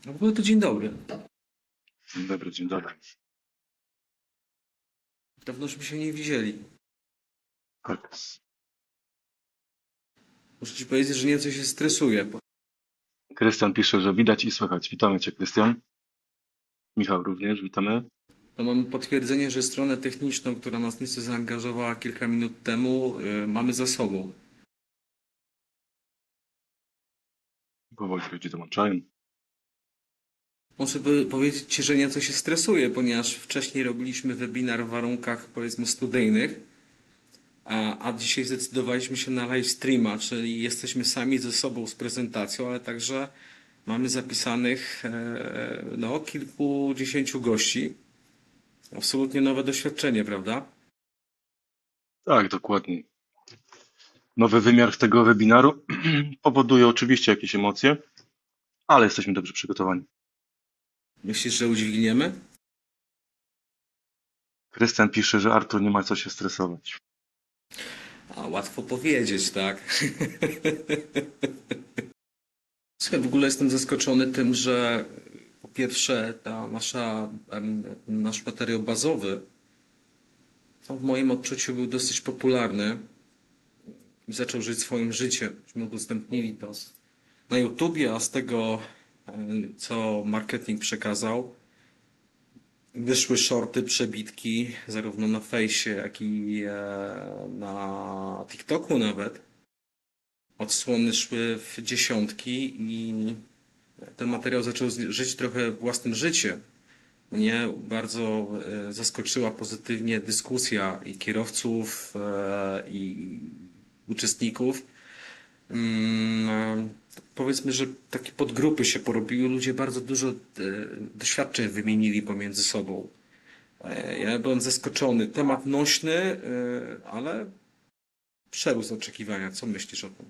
No w ogóle to dzień dobry. Dzień dobry, dzień dobry. Dawnośmy się nie widzieli. Tak. Muszę ci powiedzieć, że nieco się stresuję. Krystian pisze, że widać i słychać. Witamy Cię, Krystian. Michał również, witamy. To mamy potwierdzenie, że stronę techniczną, która nas nieco zaangażowała kilka minut temu, mamy za sobą. Powoli ludzie dołączają. Muszę powiedzieć ci, że nieco się stresuję, ponieważ wcześniej robiliśmy webinar w warunkach, powiedzmy, studyjnych, a dzisiaj zdecydowaliśmy się na live streama, czyli jesteśmy sami ze sobą z prezentacją, ale także mamy zapisanych no, kilkudziesięciu gości. Absolutnie nowe doświadczenie, prawda? Tak, dokładnie. Nowy wymiar tego webinaru powoduje oczywiście jakieś emocje, ale jesteśmy dobrze przygotowani. Myślisz, że udźwigniemy? Krystian pisze, że Artur nie ma co się stresować. A łatwo powiedzieć, tak? Słuchaj, w ogóle jestem zaskoczony tym, że po pierwsze nasz materiał bazowy to w moim odczuciu był dosyć popularny i zaczął żyć swoim życiem. Myśmy udostępnili to na YouTubie, a z tego, co marketing przekazał, wyszły shorty, przebitki, zarówno na fejsie, jak i na TikToku nawet. Odsłony szły w dziesiątki i ten materiał zaczął żyć trochę własnym życiem. Mnie bardzo zaskoczyła pozytywnie dyskusja i kierowców, i uczestników. Powiedzmy, że takie podgrupy się porobiły, ludzie bardzo dużo doświadczeń wymienili pomiędzy sobą. Ja byłem zaskoczony. Temat nośny, ale przerósł oczekiwania. Co myślisz o tym?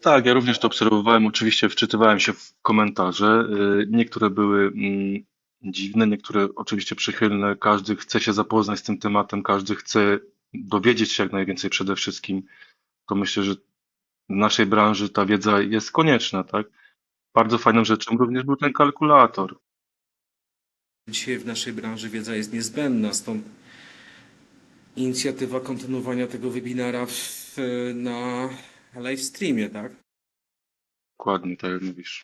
Tak, ja również to obserwowałem. Oczywiście wczytywałem się w komentarze. Niektóre były dziwne, niektóre oczywiście przychylne. Każdy chce się zapoznać z tym tematem, każdy chce dowiedzieć się jak najwięcej przede wszystkim. To myślę, że w naszej branży ta wiedza jest konieczna, tak? Bardzo fajną rzeczą również był ten kalkulator. Dzisiaj w naszej branży wiedza jest niezbędna, stąd inicjatywa kontynuowania tego webinara na live streamie, tak? Dokładnie, tak jak mówisz.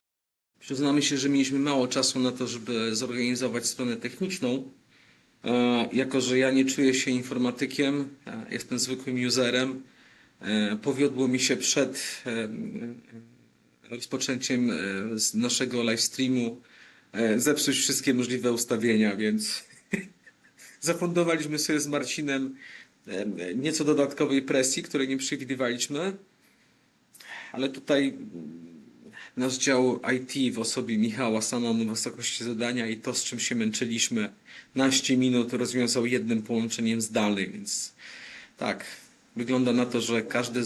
Przyznamy się, że mieliśmy mało czasu na to, żeby zorganizować stronę techniczną. Jako że ja nie czuję się informatykiem, jestem zwykłym userem, powiodło mi się przed rozpoczęciem z naszego live streamu zepsuć wszystkie możliwe ustawienia, więc zafundowaliśmy sobie z Marcinem nieco dodatkowej presji, której nie przewidywaliśmy, ale tutaj nasz dział IT w osobie Michała stanął na wysokości zadania i to, z czym się męczyliśmy, naście minut rozwiązał jednym połączeniem zdalnym, więc tak, wygląda na to, że każdy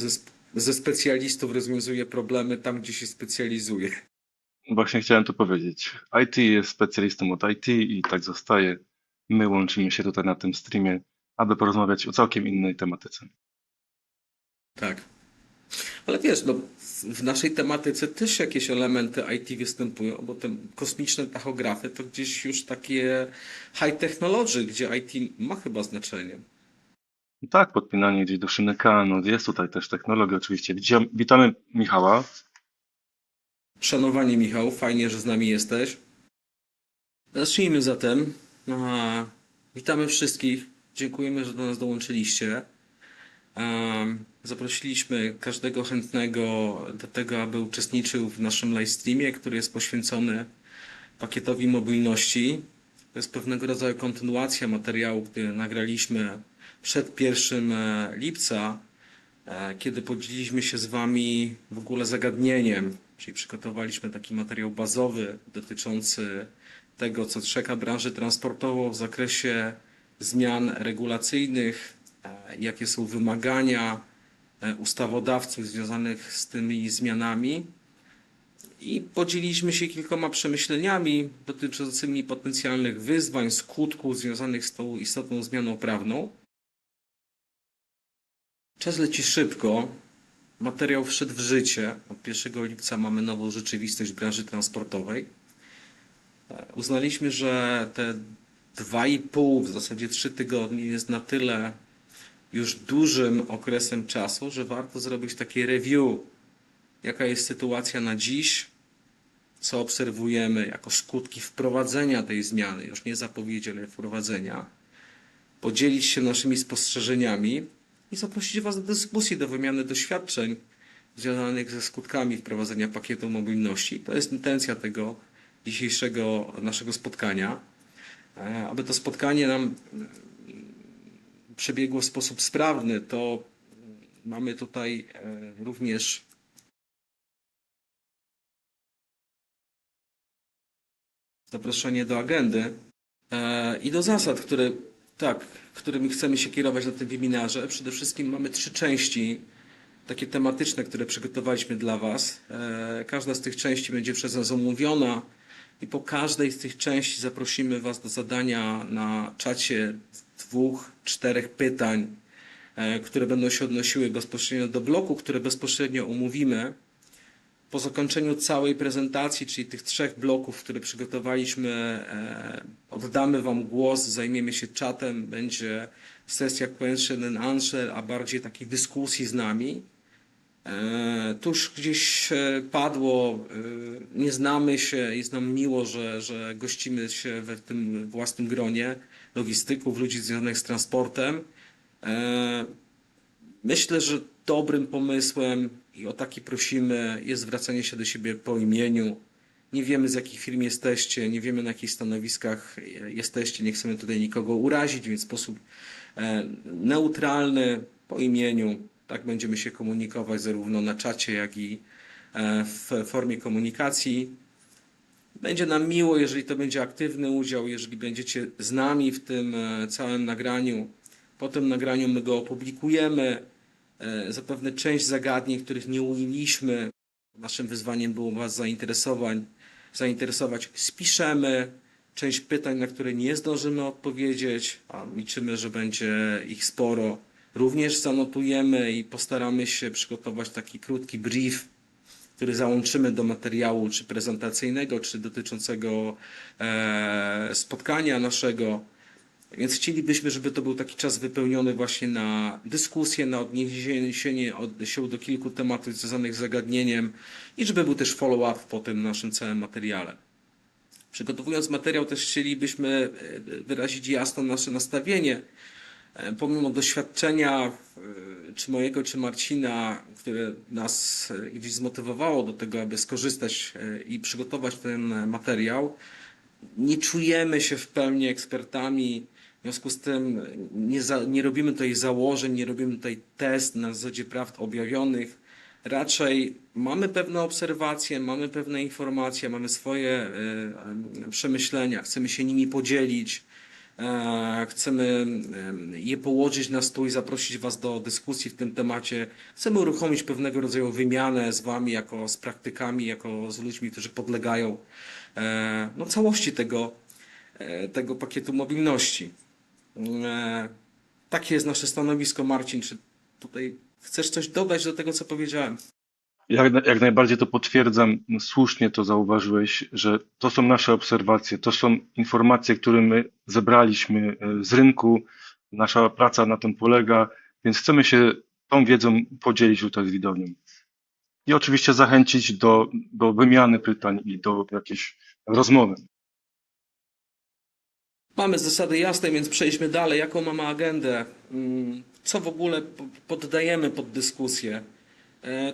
ze specjalistów rozwiązuje problemy tam, gdzie się specjalizuje. Właśnie chciałem to powiedzieć. IT jest specjalistą od IT i tak zostaje. My łączymy się tutaj na tym streamie, aby porozmawiać o całkiem innej tematyce. Tak. Ale wiesz, no, w naszej tematyce też jakieś elementy IT występują, bo te kosmiczne tachografy to gdzieś już takie high technology, gdzie IT ma chyba znaczenie. I tak, podpinanie gdzieś do szynyka, no jest tutaj też technologia oczywiście. Witamy Michała. Szanowani Michał, fajnie, że z nami jesteś. Zacznijmy zatem. Witamy wszystkich. Dziękujemy, że do nas dołączyliście. Zaprosiliśmy każdego chętnego do tego, aby uczestniczył w naszym live streamie, który jest poświęcony pakietowi mobilności. To jest pewnego rodzaju kontynuacja materiału, który nagraliśmy przed 1 lipca, kiedy podzieliliśmy się z Wami w ogóle zagadnieniem, czyli przygotowaliśmy taki materiał bazowy dotyczący tego, co czeka branżę transportową w zakresie zmian regulacyjnych, jakie są wymagania ustawodawców związanych z tymi zmianami. I podzieliliśmy się kilkoma przemyśleniami dotyczącymi potencjalnych wyzwań, skutków związanych z tą istotną zmianą prawną. Czas leci szybko. materiał wszedł w życie. Od 1 lipca mamy nową rzeczywistość w branży transportowej. Uznaliśmy, że te 2,5, w zasadzie 3 tygodnie jest na tyle już dużym okresem czasu, że warto zrobić takie review, jaka jest sytuacja na dziś, co obserwujemy jako skutki wprowadzenia tej zmiany, już nie zapowiedzi, ale wprowadzenia, podzielić się naszymi spostrzeżeniami i zaprosić Was do dyskusji, do wymiany doświadczeń związanych ze skutkami wprowadzenia pakietu mobilności. To jest intencja tego dzisiejszego naszego spotkania. Aby to spotkanie nam przebiegło w sposób sprawny, to mamy tutaj również zaproszenie do agendy i do zasad, którymi chcemy się kierować na tym webinarze. Przede wszystkim mamy 3 części takie tematyczne, które przygotowaliśmy dla Was. Każda z tych części będzie przez nas omówiona i po każdej z tych części zaprosimy Was do zadania na czacie 2-4 pytań, które będą się odnosiły bezpośrednio do bloku, które bezpośrednio omówimy. Po zakończeniu całej prezentacji, czyli tych 3 bloków, które przygotowaliśmy, oddamy Wam głos, zajmiemy się czatem, będzie sesja question and answer, a bardziej takiej dyskusji z nami. Tuż gdzieś padło, nie znamy się, jest nam miło, że gościmy się w tym własnym gronie logistyków, ludzi związanych z transportem. Myślę, że dobrym pomysłem i o taki prosimy jest zwracanie się do siebie po imieniu. Nie wiemy, z jakich firm jesteście, nie wiemy, na jakich stanowiskach jesteście, nie chcemy tutaj nikogo urazić, więc w sposób neutralny, po imieniu, tak będziemy się komunikować zarówno na czacie, jak i w formie komunikacji. Będzie nam miło, jeżeli to będzie aktywny udział, jeżeli będziecie z nami w tym całym nagraniu. Po tym nagraniu my go opublikujemy. Zapewne część zagadnień, których nie ujęliśmy, naszym wyzwaniem było Was zainteresować, spiszemy. Część pytań, na które nie zdążymy odpowiedzieć, a liczymy, że będzie ich sporo, również zanotujemy i postaramy się przygotować taki krótki brief, który załączymy do materiału czy prezentacyjnego, czy dotyczącego spotkania naszego. Więc chcielibyśmy, żeby to był taki czas wypełniony właśnie na dyskusję, na odniesienie się do kilku tematów związanych z zagadnieniem i żeby był też follow-up po tym naszym całym materiale. Przygotowując materiał też chcielibyśmy wyrazić jasno nasze nastawienie. Pomimo doświadczenia czy mojego, czy Marcina, które nas gdzieś zmotywowało do tego, aby skorzystać i przygotować ten materiał, nie czujemy się w pełni ekspertami. W związku z tym nie robimy tutaj założeń, nie robimy tutaj test na zasadzie prawd objawionych. Raczej mamy pewne obserwacje, mamy pewne informacje, mamy swoje przemyślenia, chcemy się nimi podzielić, chcemy je położyć na stół i zaprosić Was do dyskusji w tym temacie. Chcemy uruchomić pewnego rodzaju wymianę z Wami, jako z praktykami, jako z ludźmi, którzy podlegają całości tego pakietu mobilności. Takie jest nasze stanowisko. Marcin, czy tutaj chcesz coś dodać do tego, co powiedziałem? Jak najbardziej to potwierdzam, słusznie to zauważyłeś, że to są nasze obserwacje, to są informacje, które my zebraliśmy z rynku, nasza praca na tym polega, więc chcemy się tą wiedzą podzielić tutaj z widownią. I oczywiście zachęcić do wymiany pytań i do jakiejś rozmowy. Mamy zasady jasne, więc przejdźmy dalej. Jaką mamy agendę? Co w ogóle poddajemy pod dyskusję?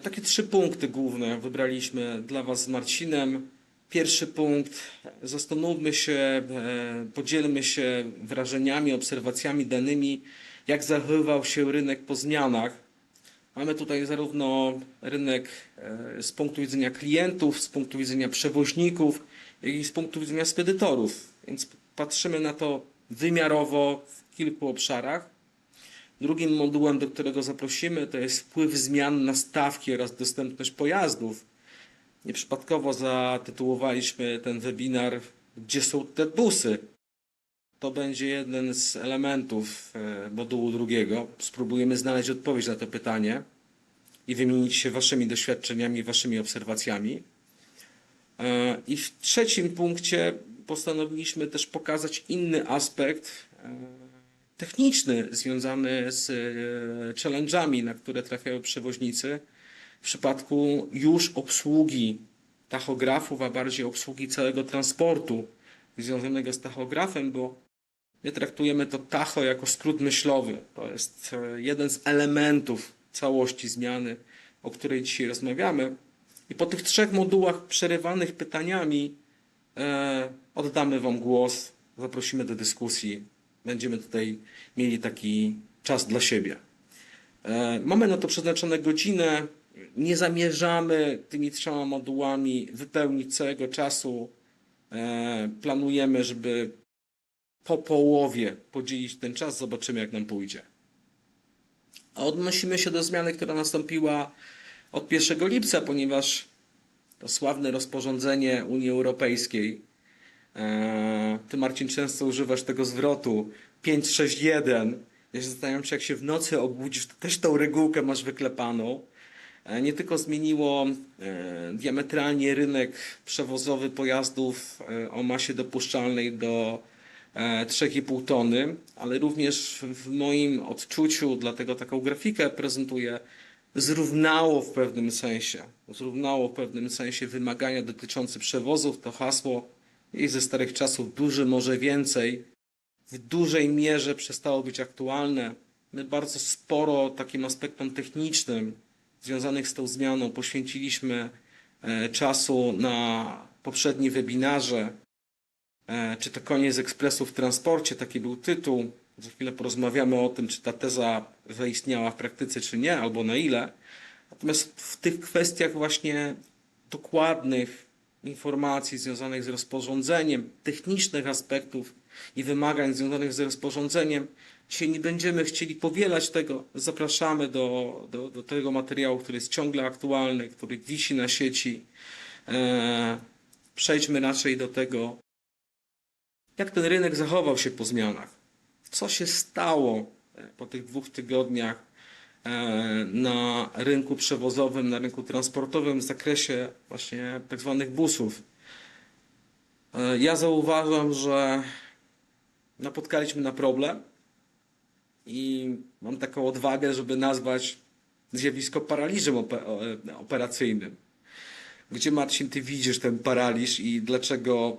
Takie 3 punkty główne wybraliśmy dla Was z Marcinem. Pierwszy punkt, zastanówmy się, podzielmy się wrażeniami, obserwacjami, danymi, jak zachowywał się rynek po zmianach. Mamy tutaj zarówno rynek z punktu widzenia klientów, z punktu widzenia przewoźników, jak i z punktu widzenia spedytorów. Więc patrzymy na to wymiarowo w kilku obszarach. Drugim modułem, do którego zaprosimy, to jest wpływ zmian na stawki oraz dostępność pojazdów. Nieprzypadkowo zatytułowaliśmy ten webinar "Gdzie są te busy?". To będzie jeden z elementów modułu drugiego. Spróbujemy znaleźć odpowiedź na to pytanie. i wymienić się waszymi doświadczeniami, waszymi obserwacjami. I w trzecim punkcie postanowiliśmy też pokazać inny aspekt techniczny związany z challenge'ami, na które trafiają przewoźnicy w przypadku już obsługi tachografów, a bardziej obsługi całego transportu związanego z tachografem, bo my traktujemy to tacho jako skrót myślowy. To jest jeden z elementów całości zmiany, o której dzisiaj rozmawiamy. I po tych 3 modułach przerywanych pytaniami oddamy wam głos, zaprosimy do dyskusji. Będziemy tutaj mieli taki czas dla siebie. Mamy na to przeznaczone godzinę. Nie zamierzamy tymi 3 modułami wypełnić całego czasu. Planujemy, żeby po połowie podzielić ten czas. Zobaczymy, jak nam pójdzie. A odnosimy się do zmiany, która nastąpiła od 1 lipca, ponieważ to sławne rozporządzenie Unii Europejskiej. Ty, Marcin, często używasz tego zwrotu 561. Ja się zastanawiam, czy jak się w nocy obudzisz, to też tą regułkę masz wyklepaną. Nie tylko zmieniło diametralnie rynek przewozowy pojazdów o masie dopuszczalnej do 3,5 tony, ale również w moim odczuciu, dlatego taką grafikę prezentuję, zrównało w pewnym sensie wymagania dotyczące przewozów. To hasło jest ze starych czasów, duży może więcej, w dużej mierze przestało być aktualne. My bardzo sporo takim aspektom technicznym związanych z tą zmianą poświęciliśmy czasu na poprzednim webinarze. Czy to koniec ekspresu w transporcie? Taki był tytuł. Za chwilę porozmawiamy o tym, czy ta teza zaistniała w praktyce, czy nie, albo na ile. Natomiast w tych kwestiach właśnie dokładnych informacji związanych z rozporządzeniem, technicznych aspektów i wymagań związanych z rozporządzeniem, dzisiaj nie będziemy chcieli powielać tego. Zapraszamy do tego materiału, który jest ciągle aktualny, który wisi na sieci. Przejdźmy raczej do tego, jak ten rynek zachował się po zmianach. Co się stało po tych 2 tygodniach na rynku przewozowym, na rynku transportowym w zakresie właśnie tak zwanych busów. Ja zauważam, że napotkaliśmy na problem i mam taką odwagę, żeby nazwać zjawisko paraliżem operacyjnym. Gdzie, Marcin, ty widzisz ten paraliż i dlaczego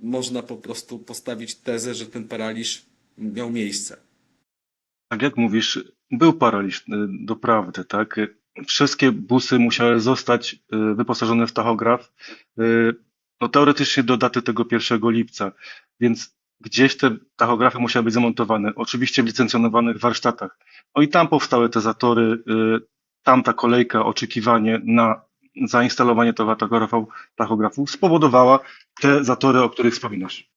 można po prostu postawić tezę, że ten paraliż miał miejsce? Tak jak mówisz, był paraliż, doprawdy, tak? Wszystkie busy musiały zostać wyposażone w tachograf, no teoretycznie do daty tego 1 lipca, więc gdzieś te tachografy musiały być zamontowane, oczywiście w licencjonowanych warsztatach. No i tam powstały te zatory, tam ta kolejka, oczekiwanie na zainstalowanie tego tachografu spowodowała te zatory, o których wspominasz.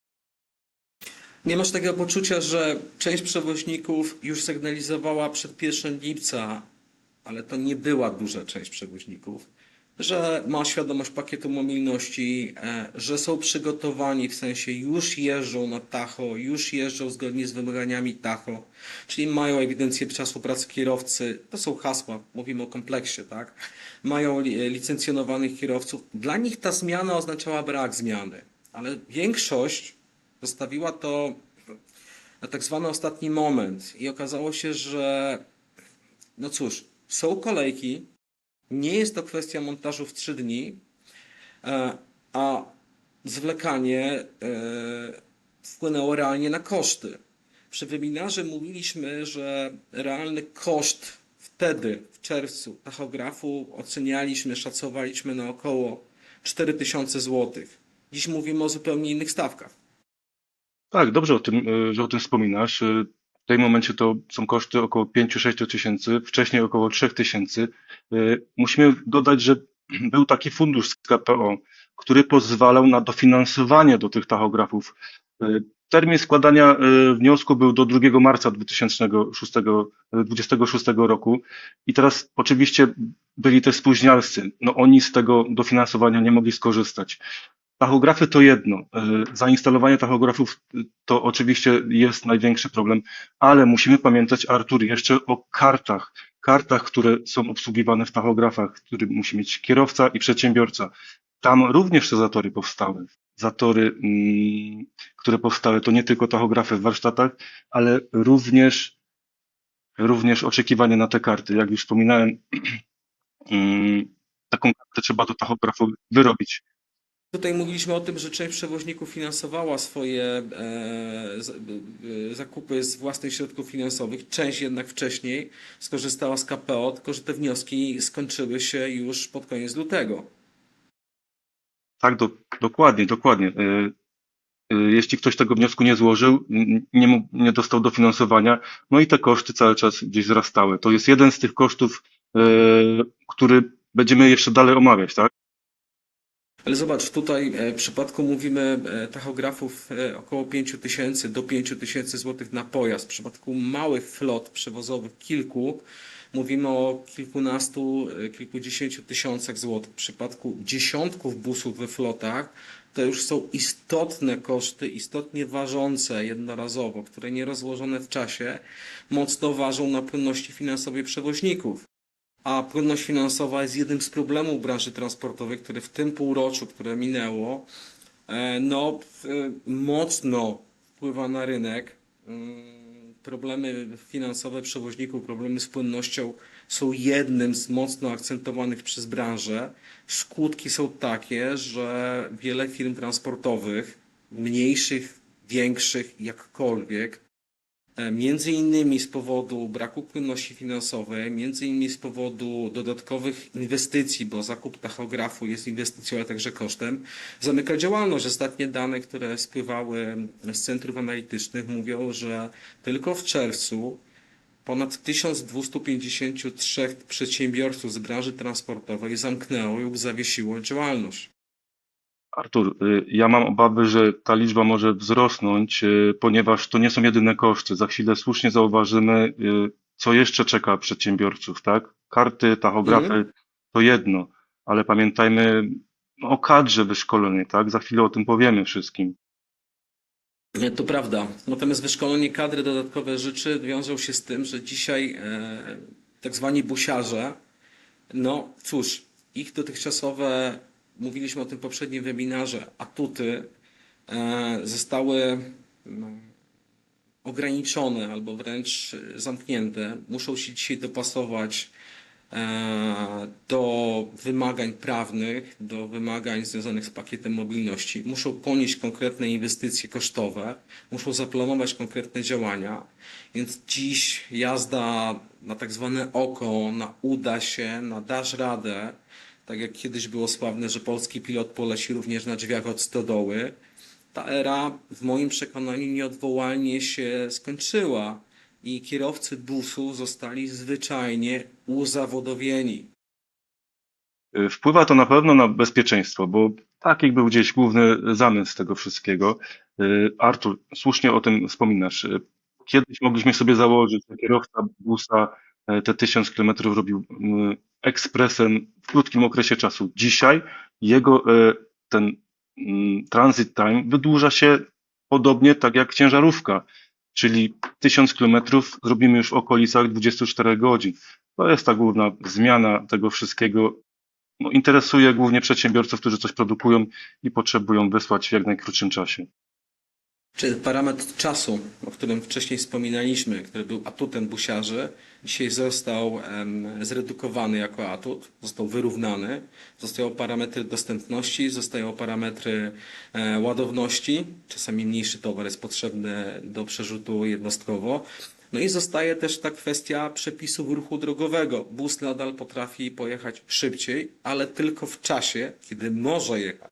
Nie masz tego poczucia, że część przewoźników już sygnalizowała przed 1 lipca, ale to nie była duża część przewoźników, że ma świadomość pakietu mobilności, że są przygotowani, w sensie już jeżdżą na tacho, już jeżdżą zgodnie z wymaganiami tacho, czyli mają ewidencję czasu pracy kierowcy. To są hasła, mówimy o kompleksie, tak? Mają licencjonowanych kierowców. Dla nich ta zmiana oznaczała brak zmiany, ale większość zostawiła to na tak zwany ostatni moment i okazało się, że no cóż, są kolejki, nie jest to kwestia montażu w 3 dni, a zwlekanie wpłynęło realnie na koszty. Przy webinarze mówiliśmy, że realny koszt wtedy, w czerwcu, tachografu ocenialiśmy, szacowaliśmy na około 4000 zł. Dziś mówimy o zupełnie innych stawkach. Tak, dobrze że o tym wspominasz. W tym momencie to są koszty około 5-6 tysięcy, wcześniej około 3 tysięcy. Musimy dodać, że był taki fundusz z KPO, który pozwalał na dofinansowanie do tych tachografów. Termin składania wniosku był do 2 marca 2026 roku i teraz oczywiście byli też spóźnialscy. No oni z tego dofinansowania nie mogli skorzystać. Tachografy to jedno. Zainstalowanie tachografów to oczywiście jest największy problem, ale musimy pamiętać, Artur, jeszcze o kartach. kartach, które są obsługiwane w tachografach, który musi mieć kierowca i przedsiębiorca. Tam również te zatory powstały. Zatory, które powstały, to nie tylko tachografy w warsztatach, ale również oczekiwanie na te karty. Jak już wspominałem, taką kartę trzeba do tachografu wyrobić. Tutaj mówiliśmy o tym, że część przewoźników finansowała swoje zakupy z własnych środków finansowych, część jednak wcześniej skorzystała z KPO, tylko że te wnioski skończyły się już pod koniec lutego. Tak, dokładnie, dokładnie. Jeśli ktoś tego wniosku nie złożył, nie dostał dofinansowania, no i te koszty cały czas gdzieś wzrastały. To jest jeden z tych kosztów, który będziemy jeszcze dalej omawiać, tak? Ale zobacz, tutaj w przypadku mówimy tachografów około 5 tysięcy do 5 tysięcy złotych na pojazd. W przypadku małych flot przewozowych kilku mówimy o kilkunastu, kilkudziesięciu tysiącach złotych. W przypadku dziesiątków busów we flotach to już są istotne koszty, istotnie ważące jednorazowo, które nie rozłożone w czasie mocno ważą na płynności finansowej przewoźników. A płynność finansowa jest jednym z problemów branży transportowej, które w tym półroczu, które minęło, mocno wpływa na rynek. Problemy finansowe przewoźników, problemy z płynnością są jednym z mocno akcentowanych przez branżę. Skutki są takie, że wiele firm transportowych, mniejszych, większych, jakkolwiek, między innymi z powodu braku płynności finansowej, między innymi z powodu dodatkowych inwestycji, bo zakup tachografu jest inwestycją, ale także kosztem, zamyka działalność. Ostatnie dane, które spływały z centrów analitycznych mówią, że tylko w czerwcu ponad 1253 przedsiębiorców z branży transportowej zamknęło lub zawiesiło działalność. Artur, ja mam obawy, że ta liczba może wzrosnąć, ponieważ to nie są jedyne koszty. Za chwilę słusznie zauważymy, co jeszcze czeka przedsiębiorców, tak? Karty, tachografy to jedno, ale pamiętajmy o kadrze wyszkolonej, tak? Za chwilę o tym powiemy wszystkim. To prawda. Natomiast wyszkolenie kadry, dodatkowe rzeczy wiążą się z tym, że dzisiaj tak zwani busiarze, no cóż, ich dotychczasowe, mówiliśmy o tym w poprzednim webinarze, atuty zostały ograniczone albo wręcz zamknięte. Muszą się dzisiaj dopasować do wymagań prawnych, do wymagań związanych z pakietem mobilności. Muszą ponieść konkretne inwestycje kosztowe, muszą zaplanować konkretne działania. Więc dziś jazda na tak zwane oko, na uda się, na dasz radę, tak jak kiedyś było sławne, że polski pilot poleci również na drzwiach od stodoły, ta era w moim przekonaniu nieodwołalnie się skończyła i kierowcy busów zostali zwyczajnie uzawodowieni. Wpływa to na pewno na bezpieczeństwo, bo taki był gdzieś główny zamysł tego wszystkiego. Artur, słusznie o tym wspominasz. Kiedyś mogliśmy sobie założyć, że kierowca busa te 1000 kilometrów robił ekspresem w krótkim okresie czasu. Dzisiaj jego ten transit time wydłuża się podobnie tak jak ciężarówka, czyli 1000 kilometrów zrobimy już w okolicach 24 godzin. To jest ta główna zmiana tego wszystkiego. No, interesuje głównie przedsiębiorców, którzy coś produkują i potrzebują wysłać w jak najkrótszym czasie. Czy parametr czasu, o którym wcześniej wspominaliśmy, który był atutem busiarzy, dzisiaj został zredukowany jako atut, został wyrównany. Zostają parametry dostępności, zostają parametry ładowności. Czasami mniejszy towar jest potrzebny do przerzutu jednostkowo. No i zostaje też ta kwestia przepisów ruchu drogowego. Bus nadal potrafi pojechać szybciej, ale tylko w czasie, kiedy może jechać.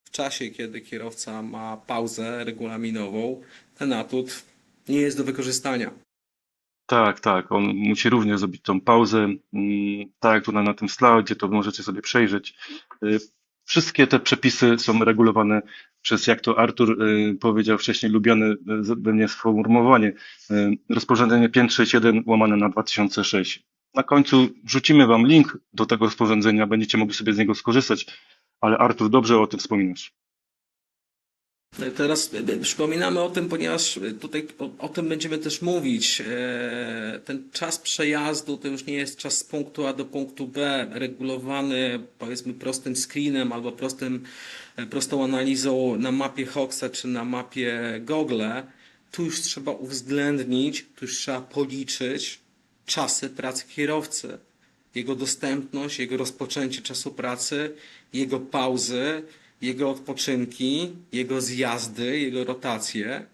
W czasie, kiedy kierowca ma pauzę regulaminową, ten atut nie jest do wykorzystania. Tak, tak, on musi również zrobić tą pauzę, tak jak tutaj na tym slajdzie, to możecie sobie przejrzeć. Wszystkie te przepisy są regulowane przez, jak to Artur powiedział wcześniej, lubiane we mnie sformułowanie, rozporządzenie 561 łamane na 2006. Na końcu wrzucimy Wam link do tego rozporządzenia, będziecie mogli sobie z niego skorzystać, ale Artur, dobrze o tym wspominasz. Teraz przypominamy o tym, ponieważ tutaj o tym będziemy też mówić. Ten czas przejazdu to już nie jest czas z punktu A do punktu B, regulowany powiedzmy prostym screenem albo prostą analizą na mapie Hoxa czy na mapie Google. Tu już trzeba uwzględnić, tu już trzeba policzyć czasy pracy kierowcy, jego dostępność, jego rozpoczęcie czasu pracy, jego pauzy, jego odpoczynki, jego zjazdy, jego rotacje.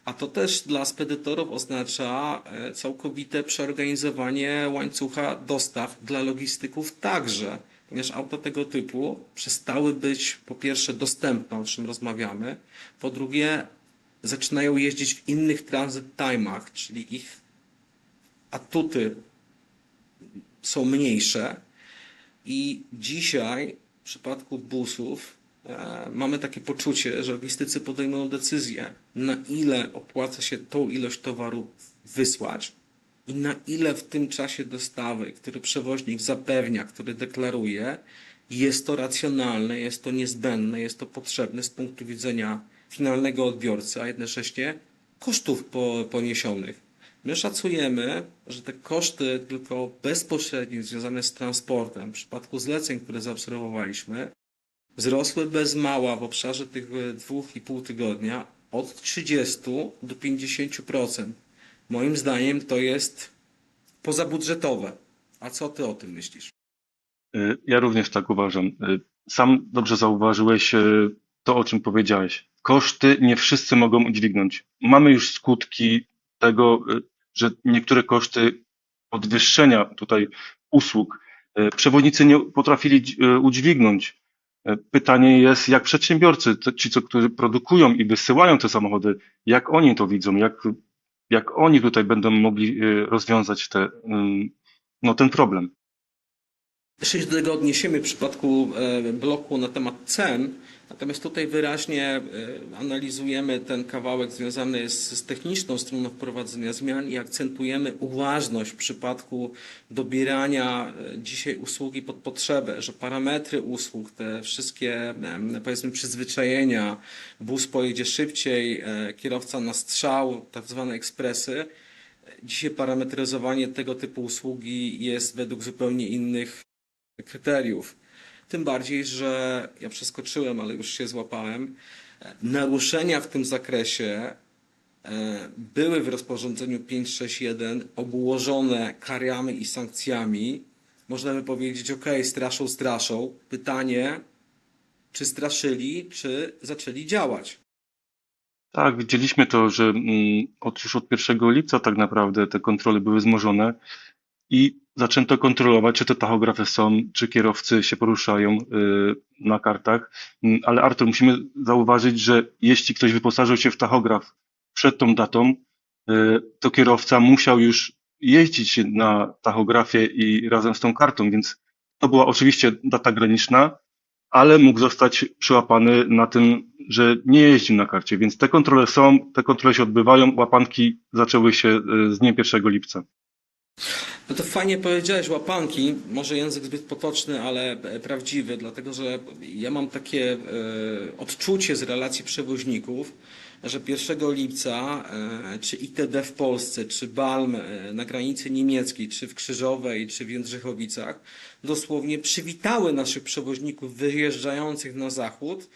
A to też dla spedytorów oznacza całkowite przeorganizowanie łańcucha dostaw dla logistyków także, ponieważ auta tego typu przestały być po pierwsze dostępne, o czym rozmawiamy, po drugie zaczynają jeździć w innych transit time'ach, czyli ich atuty są mniejsze i dzisiaj w przypadku busów mamy takie poczucie, że logistycy podejmują decyzję, na ile opłaca się tą ilość towaru wysłać i na ile w tym czasie dostawy, który przewoźnik zapewnia, który deklaruje, jest to racjonalne, jest to niezbędne, jest to potrzebne z punktu widzenia finalnego odbiorcy, a jednocześnie kosztów poniesionych. My szacujemy, że te koszty tylko bezpośrednio związane z transportem w przypadku zleceń, które zaobserwowaliśmy, wzrosły bez mała w obszarze tych 2,5 tygodnia od 30 do 50%. Moim zdaniem to jest pozabudżetowe. A co ty o tym myślisz? Ja również tak uważam. Sam dobrze zauważyłeś to, o czym powiedziałeś. Koszty nie wszyscy mogą udźwignąć. Mamy już skutki tego, że niektóre koszty podwyższenia tutaj usług przewoźnicy nie potrafili udźwignąć. Pytanie jest, jak przedsiębiorcy, ci, którzy produkują i wysyłają te samochody, jak oni to widzą, jak oni tutaj będą mogli rozwiązać no, ten problem. Jeszcze się do tego odniesiemy w przypadku bloku na temat cen, natomiast tutaj wyraźnie analizujemy ten kawałek związany z techniczną stroną wprowadzenia zmian i akcentujemy uważność w przypadku dobierania dzisiaj usługi pod potrzebę, że parametry usług, te wszystkie powiedzmy przyzwyczajenia, bus pojedzie szybciej, kierowca na strzał, tak zwane ekspresy, dzisiaj parametryzowanie tego typu usługi jest według zupełnie innych kryteriów. Tym bardziej, że ja przeskoczyłem, ale już się złapałem. Naruszenia w tym zakresie były w rozporządzeniu 561 obłożone karami i sankcjami. Można by powiedzieć, ok, straszą. Pytanie, czy straszyli, czy zaczęli działać? Tak, widzieliśmy to, że już od 1 lipca tak naprawdę te kontrole były wzmożone i zaczęto kontrolować, czy te tachografy są, czy kierowcy się poruszają na kartach. Ale Artur, musimy zauważyć, że jeśli ktoś wyposażył się w tachograf przed tą datą, to kierowca musiał już jeździć na tachografie i razem z tą kartą, więc to była oczywiście data graniczna, ale mógł zostać przyłapany na tym, że nie jeździł na karcie, więc te kontrole są, te kontrole się odbywają, łapanki zaczęły się z dniem 1 lipca. No to fajnie powiedziałeś, łapanki, może język zbyt potoczny, ale prawdziwy, dlatego że ja mam takie odczucie z relacji przewoźników, że 1 lipca czy ITD w Polsce, czy BALM na granicy niemieckiej, czy w Krzyżowej, czy w Jędrzechowicach dosłownie przywitały naszych przewoźników wyjeżdżających na zachód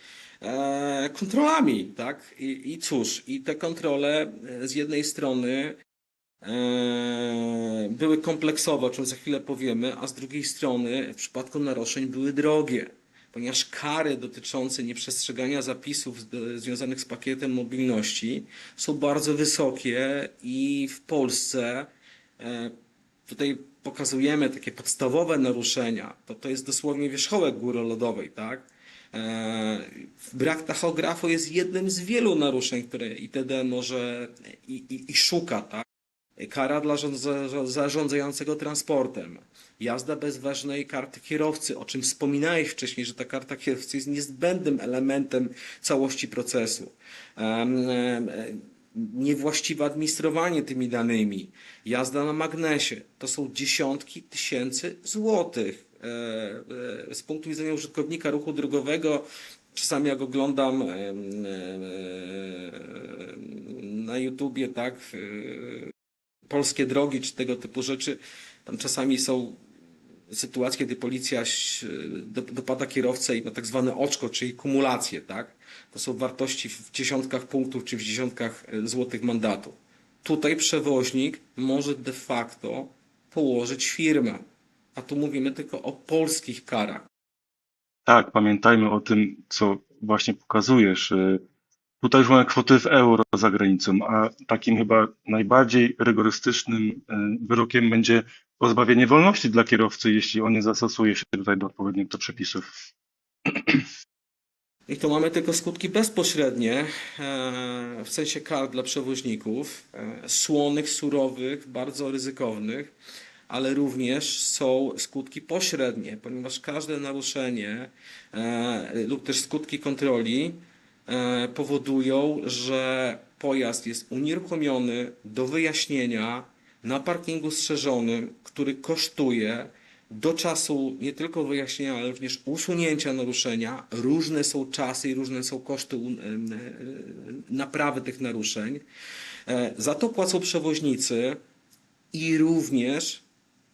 kontrolami, tak? I cóż, i te kontrole z jednej strony były kompleksowe, o czym za chwilę powiemy, a z drugiej strony w przypadku naruszeń były drogie, ponieważ kary dotyczące nieprzestrzegania zapisów związanych z pakietem mobilności są bardzo wysokie i w Polsce tutaj pokazujemy takie podstawowe naruszenia, to jest dosłownie wierzchołek góry lodowej, tak? Brak tachografu jest jednym z wielu naruszeń, które ITD może i szuka, tak? Kara dla zarządzającego transportem. Jazda bez ważnej karty kierowcy, o czym wspominałeś wcześniej, że ta karta kierowcy jest niezbędnym elementem całości procesu. Niewłaściwe administrowanie tymi danymi. Jazda na magnesie. To są dziesiątki tysięcy złotych. Z punktu widzenia użytkownika ruchu drogowego Czasami jak oglądam na YouTubie, tak, polskie drogi czy tego typu rzeczy, tam czasami są sytuacje, kiedy policja dopada kierowcę i ma tak zwane oczko, czyli kumulację, tak? To są wartości w dziesiątkach punktów czy w dziesiątkach złotych mandatu. Tutaj przewoźnik może de facto położyć firmę, a tu mówimy tylko o polskich karach. Tak, pamiętajmy o tym, co właśnie pokazujesz. Tutaj już mamy kwoty w euro za granicą, a takim chyba najbardziej rygorystycznym wyrokiem będzie pozbawienie wolności dla kierowcy, jeśli on nie zastosuje się tutaj do odpowiednich do przepisów. I tu mamy tylko skutki bezpośrednie, w sensie kar dla przewoźników, słonych, surowych, bardzo ryzykownych, ale również są skutki pośrednie, ponieważ każde naruszenie lub też skutki kontroli powodują, że pojazd jest unieruchomiony do wyjaśnienia na parkingu strzeżonym, który kosztuje do czasu nie tylko wyjaśnienia, ale również usunięcia naruszenia. Różne są czasy i różne są koszty naprawy tych naruszeń. Za to płacą przewoźnicy i również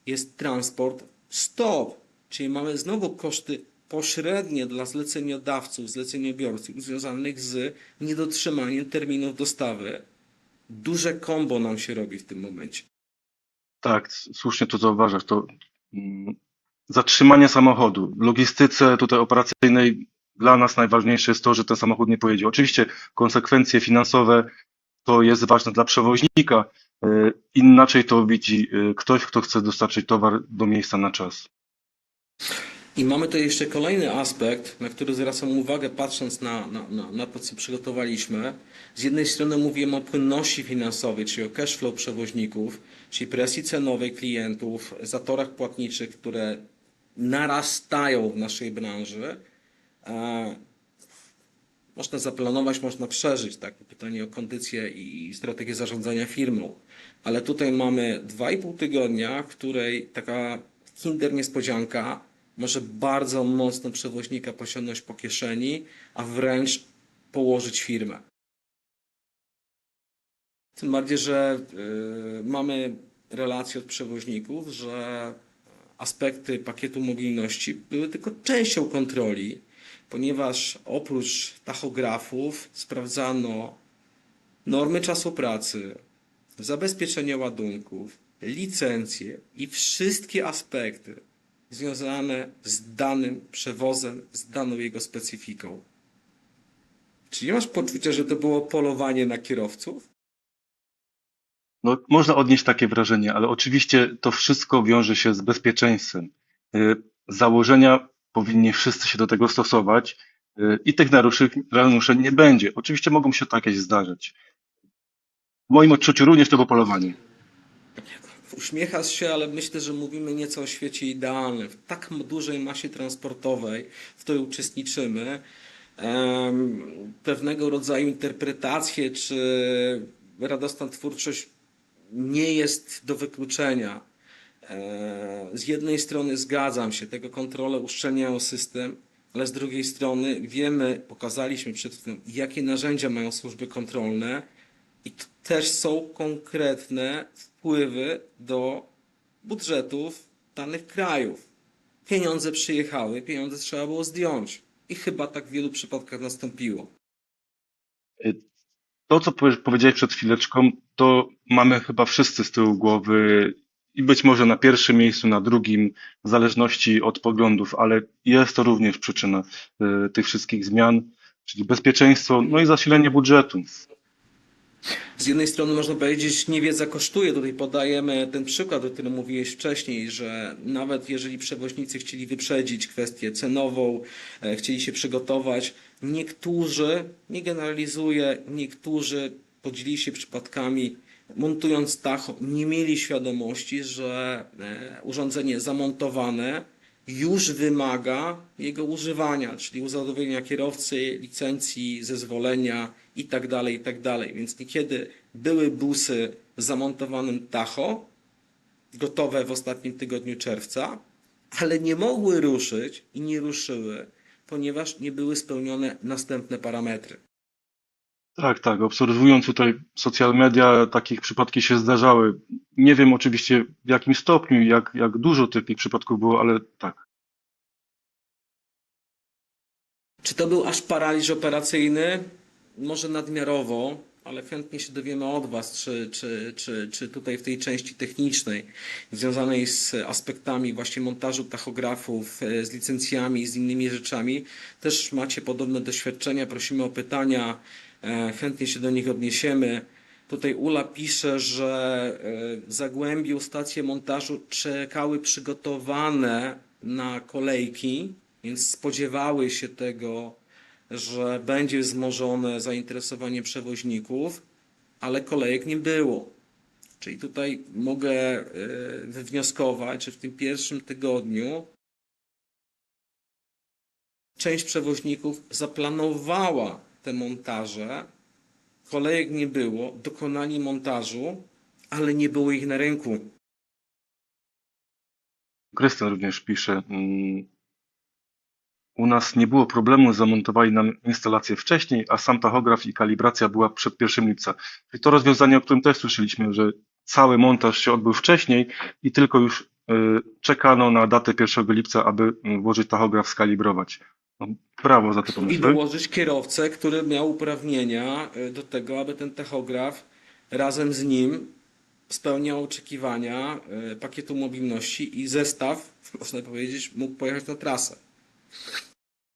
jest transport stop, czyli mamy znowu koszty pośrednie dla zleceniodawców, zleceniobiorców związanych z niedotrzymaniem terminów dostawy. Duże kombo nam się robi w tym momencie. Tak, słusznie to zauważasz. To zatrzymanie samochodu. W logistyce tutaj operacyjnej dla nas najważniejsze jest to, że ten samochód nie pojedzie. Oczywiście konsekwencje finansowe to jest ważne dla przewoźnika. Inaczej to widzi ktoś, kto chce dostarczyć towar do miejsca na czas. I mamy tu jeszcze kolejny aspekt, na który zwracam uwagę, patrząc na to, co przygotowaliśmy. Z jednej strony mówimy o płynności finansowej, czyli o cash flow przewoźników, czyli presji cenowej klientów, zatorach płatniczych, które narastają w naszej branży. Można zaplanować, można przeżyć, tak? Pytanie o kondycję i strategię zarządzania firmą. Ale tutaj mamy 2,5 tygodnia, w której taka kinder niespodzianka może bardzo mocno przewoźnika pociągnąć po kieszeni, a wręcz położyć firmę. Tym bardziej, że mamy relacje od przewoźników, że aspekty pakietu mobilności były tylko częścią kontroli, ponieważ oprócz tachografów sprawdzano normy czasu pracy, zabezpieczenie ładunków, licencje i wszystkie aspekty związane z danym przewozem, z daną jego specyfiką. Czy nie masz poczucia, że to było polowanie na kierowców? No, można odnieść takie wrażenie, ale oczywiście to wszystko wiąże się z bezpieczeństwem. Z założenia powinni wszyscy się do tego stosować i tych naruszeń nie będzie. Oczywiście mogą się takie zdarzyć. W moim odczuciu również to było polowanie. Uśmiechasz się, ale myślę, że mówimy nieco o świecie idealnym. W tak dużej masie transportowej, w której uczestniczymy, pewnego rodzaju interpretacje czy radosna twórczość nie jest do wykluczenia. Z jednej strony zgadzam się, tego kontrole uszczelniają system, ale z drugiej strony wiemy, pokazaliśmy przed tym, jakie narzędzia mają służby kontrolne i to też są konkretne wpływy do budżetów danych krajów. Pieniądze przyjechały, pieniądze trzeba było zdjąć. I chyba tak w wielu przypadkach nastąpiło. To, co powiedziałeś przed chwileczką, to mamy chyba wszyscy z tyłu głowy i być może na pierwszym miejscu, na drugim, w zależności od poglądów, ale jest to również przyczyna tych wszystkich zmian, czyli bezpieczeństwo, no i zasilenie budżetu. Z jednej strony można powiedzieć, niewiedza kosztuje. Tutaj podajemy ten przykład, o którym mówiłeś wcześniej, że nawet jeżeli przewoźnicy chcieli wyprzedzić kwestię cenową, chcieli się przygotować, niektórzy, nie generalizuję, niektórzy podzielili się przypadkami, montując tacho, nie mieli świadomości, że urządzenie zamontowane już wymaga jego używania, czyli uzadowolnienia kierowcy, licencji, zezwolenia itd., itd. Więc niekiedy były busy z zamontowanym tacho, gotowe w ostatnim tygodniu czerwca, ale nie mogły ruszyć i nie ruszyły, ponieważ nie były spełnione następne parametry. Tak, tak. Obserwując tutaj social media, takich przypadki się zdarzały. Nie wiem oczywiście w jakim stopniu, jak dużo takich przypadków było, ale tak. Czy to był aż paraliż operacyjny? Może nadmiarowo, ale chętnie się dowiemy od Was, czy tutaj w tej części technicznej, związanej z aspektami właśnie montażu tachografów, z licencjami, z innymi rzeczami, też macie podobne doświadczenia. Prosimy o pytania, chętnie się do nich odniesiemy. Tutaj Ula pisze, że w Zagłębiu stacje montażu czekały przygotowane na kolejki, więc spodziewały się tego, że będzie wzmożone zainteresowanie przewoźników, ale kolejek nie było. Czyli tutaj mogę wywnioskować, że w tym pierwszym tygodniu część przewoźników zaplanowała te montaże, kolejek nie było, dokonali montażu, ale nie było ich na rynku. Krystian również pisze, u nas nie było problemu, zamontowali nam instalację wcześniej, a sam tachograf i kalibracja była przed 1 lipca. Czyli to rozwiązanie, o którym też słyszeliśmy, że cały montaż się odbył wcześniej i tylko już czekano na datę 1 lipca, aby włożyć tachograf, skalibrować. No, brawo za te I pomysły. dołożyć kierowcę, który miał uprawnienia do tego, aby ten tachograf razem z nim spełniał oczekiwania pakietu mobilności i zestaw, można powiedzieć, mógł pojechać na trasę.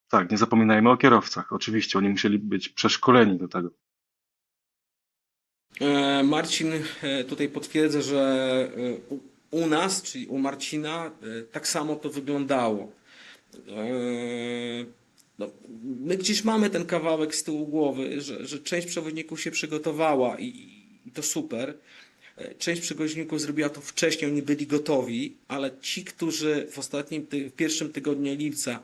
Tak, nie zapominajmy o kierowcach. Oczywiście, oni musieli być przeszkoleni do tego. Marcin tutaj potwierdza, że u nas, czyli u Marcina, tak samo to wyglądało. No, my gdzieś mamy ten kawałek z tyłu głowy, że część przewoźników się przygotowała i to super. Część przewoźników zrobiła to wcześniej, oni byli gotowi, ale ci, którzy w pierwszym tygodniu lipca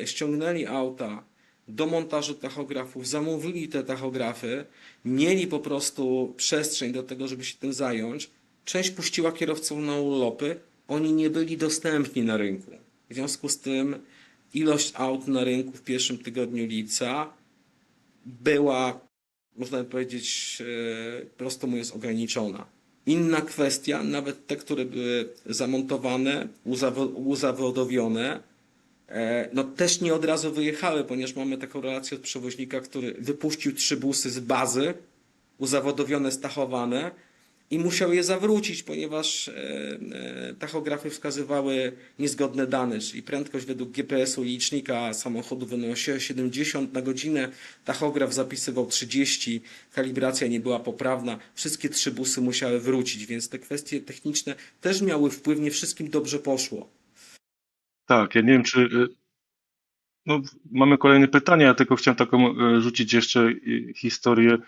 ściągnęli auta do montażu tachografów, zamówili te tachografy, mieli po prostu przestrzeń do tego, żeby się tym zająć. Część puściła kierowców na urlopy, oni nie byli dostępni na rynku. W związku z tym ilość aut na rynku w pierwszym tygodniu lipca była, można powiedzieć, prosto mówiąc, ograniczona. Inna kwestia, nawet te, które były zamontowane, uzawodowione, no też nie od razu wyjechały, ponieważ mamy taką relację od przewoźnika, który wypuścił 3 busy z bazy, uzawodowione, stachowane i musiał je zawrócić, ponieważ tachografy wskazywały niezgodne dane, czyli prędkość według GPS-u i licznika samochodu wynosiła 70 na godzinę, tachograf zapisywał 30, kalibracja nie była poprawna, wszystkie 3 busy musiały wrócić, więc te kwestie techniczne też miały wpływ, nie wszystkim dobrze poszło. Tak, ja nie wiem, czy. No, mamy kolejne pytanie, ja tylko chciałem taką rzucić jeszcze historię,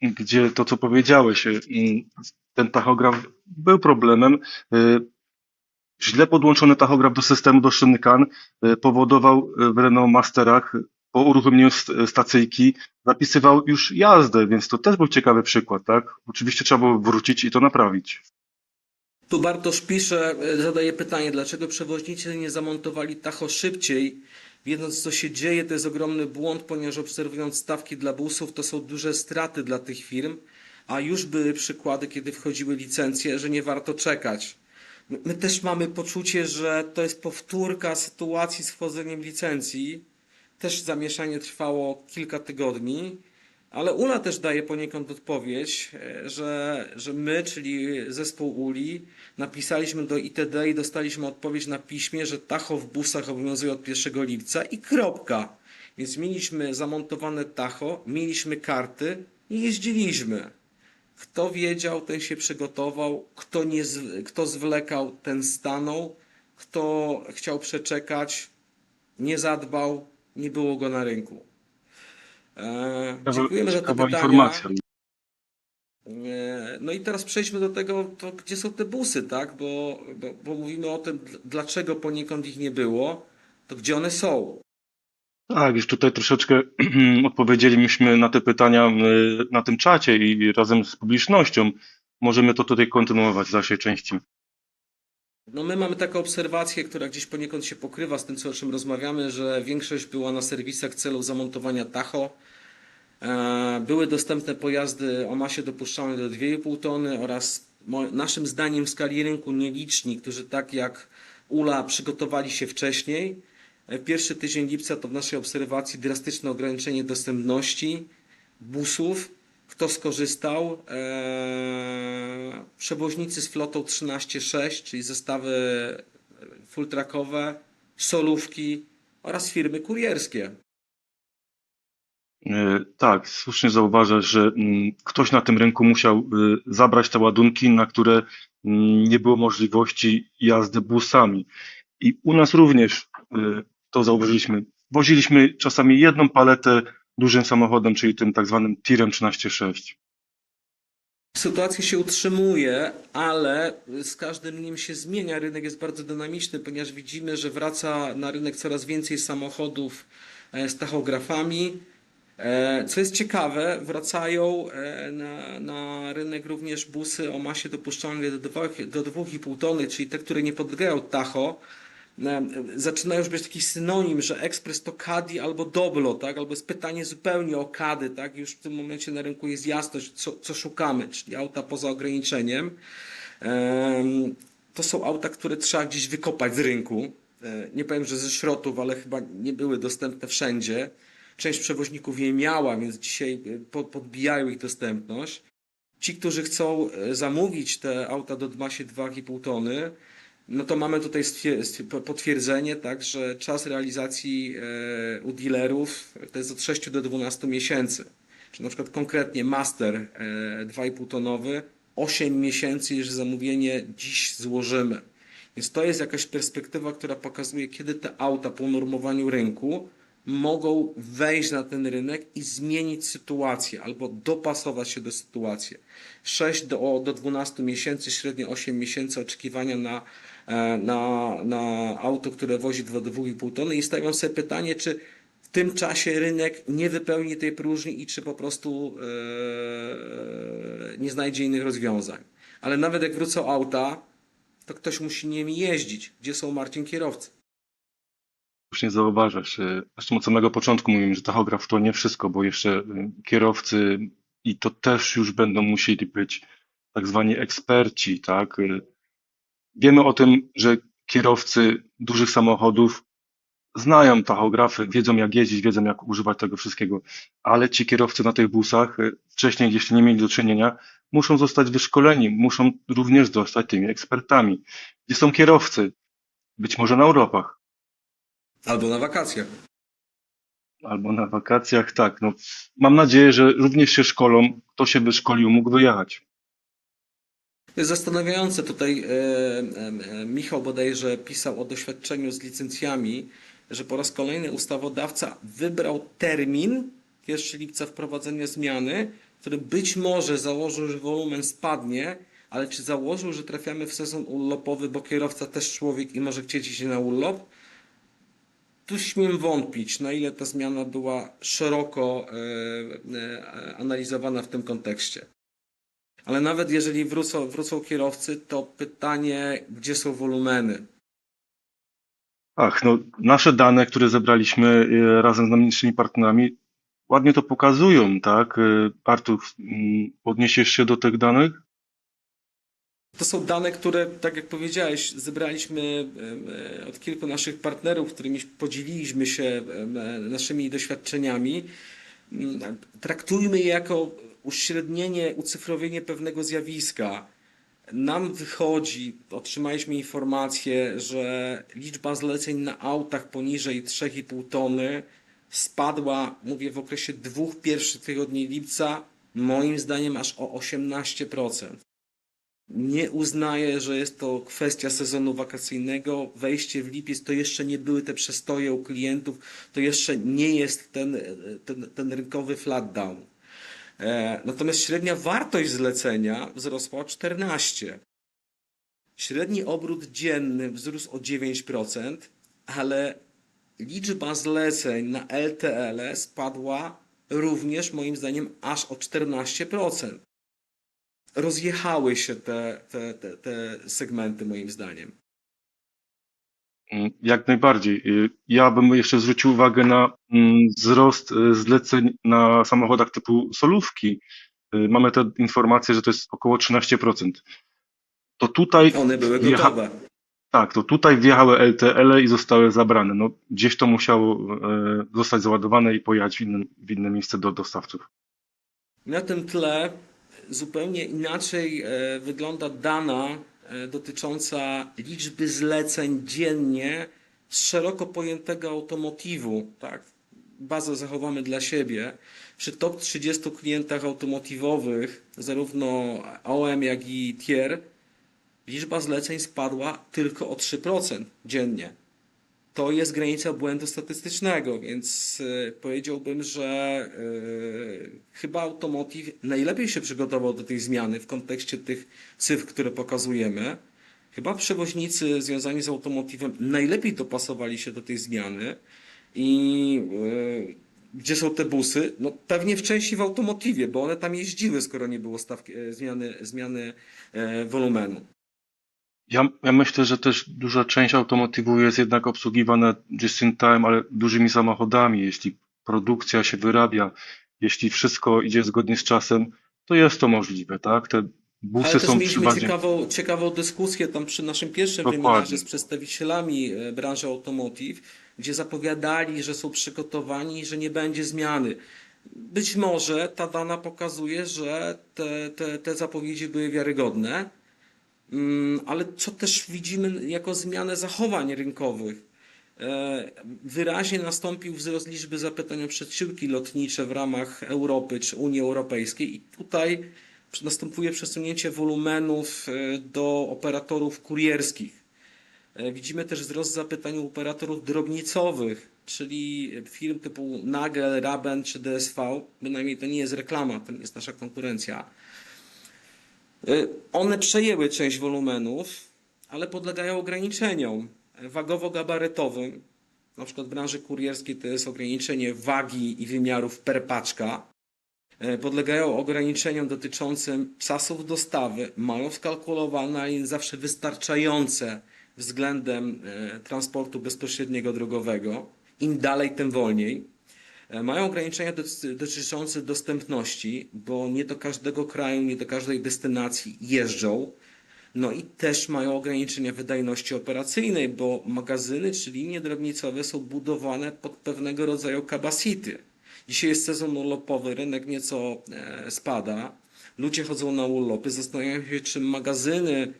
gdzie to, co powiedziałeś, ten tachograf był problemem. Źle podłączony tachograf do systemu, do szyny CAN powodował w Renault Masterach po uruchomieniu stacyjki zapisywał już jazdę, więc to też był ciekawy przykład, tak? Oczywiście trzeba było wrócić i to naprawić. Tu Bartosz pisze, zadaje pytanie, dlaczego przewoźnicy nie zamontowali tacho szybciej? Wiedząc, co się dzieje, to jest ogromny błąd, ponieważ obserwując stawki dla busów, to są duże straty dla tych firm, a już były przykłady, kiedy wchodziły licencje, że nie warto czekać. My też mamy poczucie, że to jest powtórka sytuacji z wchodzeniem licencji. Też zamieszanie trwało kilka tygodni. Ale Ula też daje poniekąd odpowiedź, że my, czyli zespół Uli, napisaliśmy do ITD i dostaliśmy odpowiedź na piśmie, że tacho w busach obowiązuje od 1 lipca i kropka. Więc mieliśmy zamontowane tacho, mieliśmy karty i jeździliśmy. Kto wiedział, ten się przygotował, kto zwlekał, ten stanął, kto chciał przeczekać, nie zadbał, nie było go na rynku. Dziękujemy za te Ciekawa pytania. informacja. No i teraz przejdźmy do tego, to gdzie są te busy, tak? Bo mówimy o tym, dlaczego poniekąd ich nie było, to gdzie one są. Tak, już tutaj troszeczkę odpowiedzieliśmy na te pytania na tym czacie i razem z publicznością możemy to tutaj kontynuować w dalszej części. No my mamy taką obserwację, która gdzieś poniekąd się pokrywa z tym, o czym rozmawiamy, że większość była na serwisach w celu zamontowania tacho. Były dostępne pojazdy o masie dopuszczalnej do 2,5 tony oraz naszym zdaniem w skali rynku nieliczni, którzy tak jak Ula przygotowali się wcześniej. Pierwszy tydzień lipca to w naszej obserwacji drastyczne ograniczenie dostępności busów. Kto skorzystał? Przewoźnicy z flotą 13.6, czyli zestawy full-trackowe, solówki oraz firmy kurierskie. Tak, słusznie zauważasz, że ktoś na tym rynku musiał zabrać te ładunki, na które nie było możliwości jazdy busami. I u nas również to zauważyliśmy. Woziliśmy czasami jedną paletę dużym samochodem, czyli tym tak zwanym tirem 13.6. Sytuacja się utrzymuje, ale z każdym dniem się zmienia. Rynek jest bardzo dynamiczny, ponieważ widzimy, że wraca na rynek coraz więcej samochodów z tachografami. Co jest ciekawe, wracają na rynek również busy o masie dopuszczalnej do 2,5 tony, czyli te, które nie podlegają tacho. Zaczyna już być taki synonim, że ekspres to Caddy albo Doblo, tak? Albo jest pytanie zupełnie o Caddy, tak? Już w tym momencie na rynku jest jasność, co szukamy, czyli auta poza ograniczeniem. To są auta, które trzeba gdzieś wykopać z rynku. Nie powiem, że ze szrotów, ale chyba nie były dostępne wszędzie. Część przewoźników je miała, więc dzisiaj podbijają ich dostępność. Ci, którzy chcą zamówić te auta do masie 2,5 tony, no to mamy tutaj potwierdzenie, tak, że czas realizacji u dealerów to jest od 6 do 12 miesięcy. Czyli na przykład konkretnie Master 2,5 tonowy, 8 miesięcy, jeżeli zamówienie dziś złożymy. Więc to jest jakaś perspektywa, która pokazuje, kiedy te auta po normowaniu rynku mogą wejść na ten rynek i zmienić sytuację albo dopasować się do sytuacji. 6 do 12 miesięcy, średnio 8 miesięcy oczekiwania na auto, które wozi 2,5 tony i stawiam sobie pytanie, czy w tym czasie rynek nie wypełni tej próżni i czy po prostu nie znajdzie innych rozwiązań. Ale nawet jak wrócą auta, to ktoś musi nimi jeździć. Gdzie są, Marcin, kierowcy? Słusznie zauważasz. Zresztą od samego początku mówimy, że tachograf to nie wszystko, bo jeszcze kierowcy i to też już będą musieli być tak zwani eksperci, tak? Wiemy o tym, że kierowcy dużych samochodów znają tachografy, wiedzą jak jeździć, wiedzą jak używać tego wszystkiego, ale ci kierowcy na tych busach wcześniej, jeśli nie mieli do czynienia, muszą zostać wyszkoleni, muszą również zostać tymi ekspertami. Gdzie są kierowcy? Być może na urlopach. Albo na wakacjach. Albo na wakacjach, tak. No, mam nadzieję, że również się szkolą. Kto się wyszkolił, mógł dojechać. To jest zastanawiające. Tutaj Michał bodajże pisał o doświadczeniu z licencjami, że po raz kolejny ustawodawca wybrał termin 1 lipca wprowadzenia zmiany, który być może założył, że wolumen spadnie, ale czy założył, że trafiamy w sezon urlopowy, bo kierowca też człowiek i może chcieć iść na urlop? Tu śmiem wątpić, na ile ta zmiana była szeroko analizowana w tym kontekście. Ale nawet jeżeli wrócą kierowcy, to pytanie, gdzie są wolumeny? Ach, no, nasze dane, które zebraliśmy razem z najmniejszymi partnerami, ładnie to pokazują, tak? Artur, odniesiesz się do tych danych? To są dane, które, tak jak powiedziałeś, zebraliśmy od kilku naszych partnerów, którymi podzieliliśmy się naszymi doświadczeniami. Traktujmy je jako uśrednienie, ucyfrowienie pewnego zjawiska. Nam wychodzi, otrzymaliśmy informację, że liczba zleceń na autach poniżej 3,5 tony spadła, mówię, w okresie 2 pierwszych tygodni lipca, moim zdaniem aż o 18%. Nie uznaję, że jest to kwestia sezonu wakacyjnego. Wejście w lipiec to jeszcze nie były te przestoje u klientów, to jeszcze nie jest ten rynkowy flat down. Natomiast średnia wartość zlecenia wzrosła o 14%. Średni obrót dzienny wzrósł o 9%, ale liczba zleceń na LTL spadła również moim zdaniem aż o 14%. Rozjechały się te segmenty moim zdaniem. Jak najbardziej. Ja bym jeszcze zwrócił uwagę na wzrost zleceń na samochodach typu solówki. Mamy te informacje, że to jest około 13%. To tutaj One były wjecha... gotowe. Tak, to tutaj wjechały LTL-e i zostały zabrane. No, gdzieś to musiało zostać załadowane i pojechać w inne miejsce do dostawców. Na tym tle zupełnie inaczej wygląda dana dotycząca liczby zleceń dziennie z szeroko pojętego automotywu. Tak? Bazę zachowamy dla siebie. Przy top 30 klientach automotywowych, zarówno OM, jak i TIER, liczba zleceń spadła tylko o 3% dziennie. To jest granica błędu statystycznego, więc powiedziałbym, że chyba Automotive najlepiej się przygotował do tej zmiany w kontekście tych cyfr, które pokazujemy. Chyba przewoźnicy związani z Automotivem najlepiej dopasowali się do tej zmiany i gdzie są te busy? No pewnie w części w Automotivie, bo one tam jeździły, skoro nie było zmiany wolumenu. Ja myślę, że też duża część automotywu jest jednak obsługiwana just in time, ale dużymi samochodami. Jeśli produkcja się wyrabia, jeśli wszystko idzie zgodnie z czasem, to jest to możliwe, tak? Te Ale busy też są przy mieliśmy bardziej ciekawą dyskusję tam przy naszym pierwszym webinarze z dokładnie. przedstawicielami branży automotive, gdzie zapowiadali, że są przygotowani i że nie będzie zmiany. Być może ta dana pokazuje, że te zapowiedzi były wiarygodne, ale co też widzimy jako zmianę zachowań rynkowych. Wyraźnie nastąpił wzrost liczby zapytań o przesyłki lotnicze w ramach Europy czy Unii Europejskiej i tutaj następuje przesunięcie wolumenów do operatorów kurierskich. Widzimy też wzrost zapytań u operatorów drobnicowych, czyli firm typu Nagel, Raben czy DSV. Bynajmniej to nie jest reklama, to nie jest nasza konkurencja. One przejęły część wolumenów, ale podlegają ograniczeniom wagowo-gabarytowym. Na przykład w branży kurierskiej to jest ograniczenie wagi i wymiarów per paczka. Podlegają ograniczeniom dotyczącym czasów dostawy. Mają skalkulowane, ale nie zawsze wystarczające względem transportu bezpośredniego drogowego. Im dalej, tym wolniej. Mają ograniczenia dotyczące dostępności, bo nie do każdego kraju, nie do każdej destynacji jeżdżą. No i też mają ograniczenia wydajności operacyjnej, bo magazyny czy linie drobnicowe są budowane pod pewnego rodzaju capacity. Dzisiaj jest sezon urlopowy, rynek nieco spada. Ludzie chodzą na urlopy, zastanawiają się, czy magazyny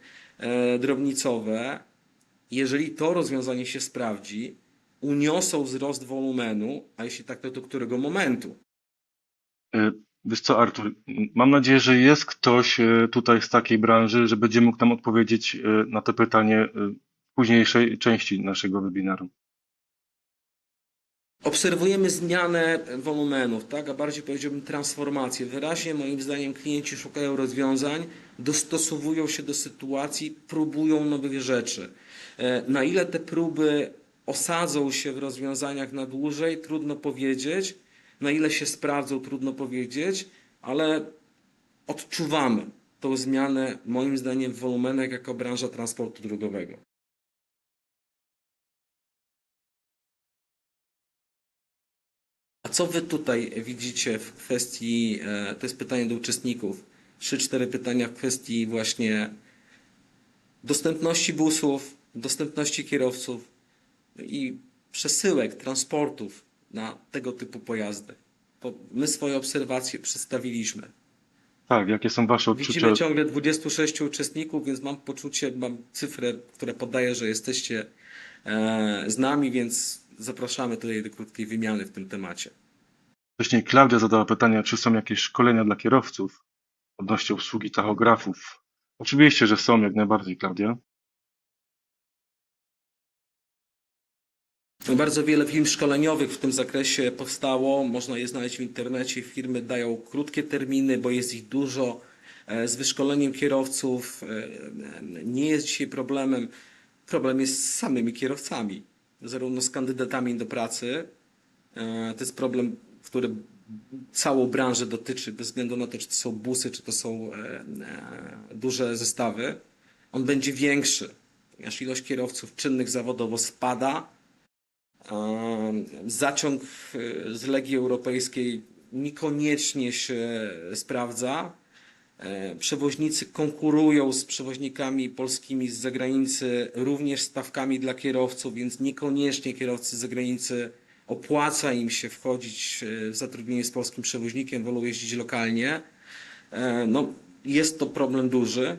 drobnicowe, jeżeli to rozwiązanie się sprawdzi, uniosą wzrost wolumenu, a jeśli tak, to do którego momentu? E, Wiesz co, Artur, mam nadzieję, że jest ktoś tutaj z takiej branży, że będzie mógł nam odpowiedzieć na to pytanie w późniejszej części naszego webinaru. Obserwujemy zmianę wolumenów, tak? A bardziej powiedziałbym transformację. Wyraźnie moim zdaniem klienci szukają rozwiązań, dostosowują się do sytuacji, próbują nowych rzeczy. Na ile te próby osadzą się w rozwiązaniach na dłużej, trudno powiedzieć. Na ile się sprawdzą, trudno powiedzieć, ale odczuwamy tą zmianę moim zdaniem w wolumenach jako branża transportu drogowego. A co wy tutaj widzicie w kwestii, to jest pytanie do uczestników, 3-4 pytania w kwestii właśnie dostępności busów, dostępności kierowców i przesyłek, transportów na tego typu pojazdy. Bo my swoje obserwacje przedstawiliśmy. Tak, jakie są Wasze odczucia? Widzimy ciągle 26 uczestników, więc mam poczucie, mam cyfrę, która podaje, że jesteście z nami, więc zapraszamy tutaj do krótkiej wymiany w tym temacie. Wcześniej Klaudia zadała pytanie, czy są jakieś szkolenia dla kierowców odnośnie obsługi tachografów. Oczywiście, że są, jak najbardziej, Klaudia. Bardzo wiele firm szkoleniowych w tym zakresie powstało. Można je znaleźć w internecie. Firmy dają krótkie terminy, bo jest ich dużo. Z wyszkoleniem kierowców nie jest dzisiaj problemem. Problem jest z samymi kierowcami, zarówno z kandydatami do pracy. To jest problem, który całą branżę dotyczy, bez względu na to, czy to są busy, czy to są duże zestawy. On będzie większy. ponieważ ilość kierowców czynnych zawodowo spada. Zaciąg z Legii Europejskiej niekoniecznie się sprawdza. Przewoźnicy konkurują z przewoźnikami polskimi z zagranicy, również stawkami dla kierowców, więc niekoniecznie kierowcy z zagranicy opłaca im się wchodzić w zatrudnienie z polskim przewoźnikiem, wolą jeździć lokalnie. No, jest to problem duży.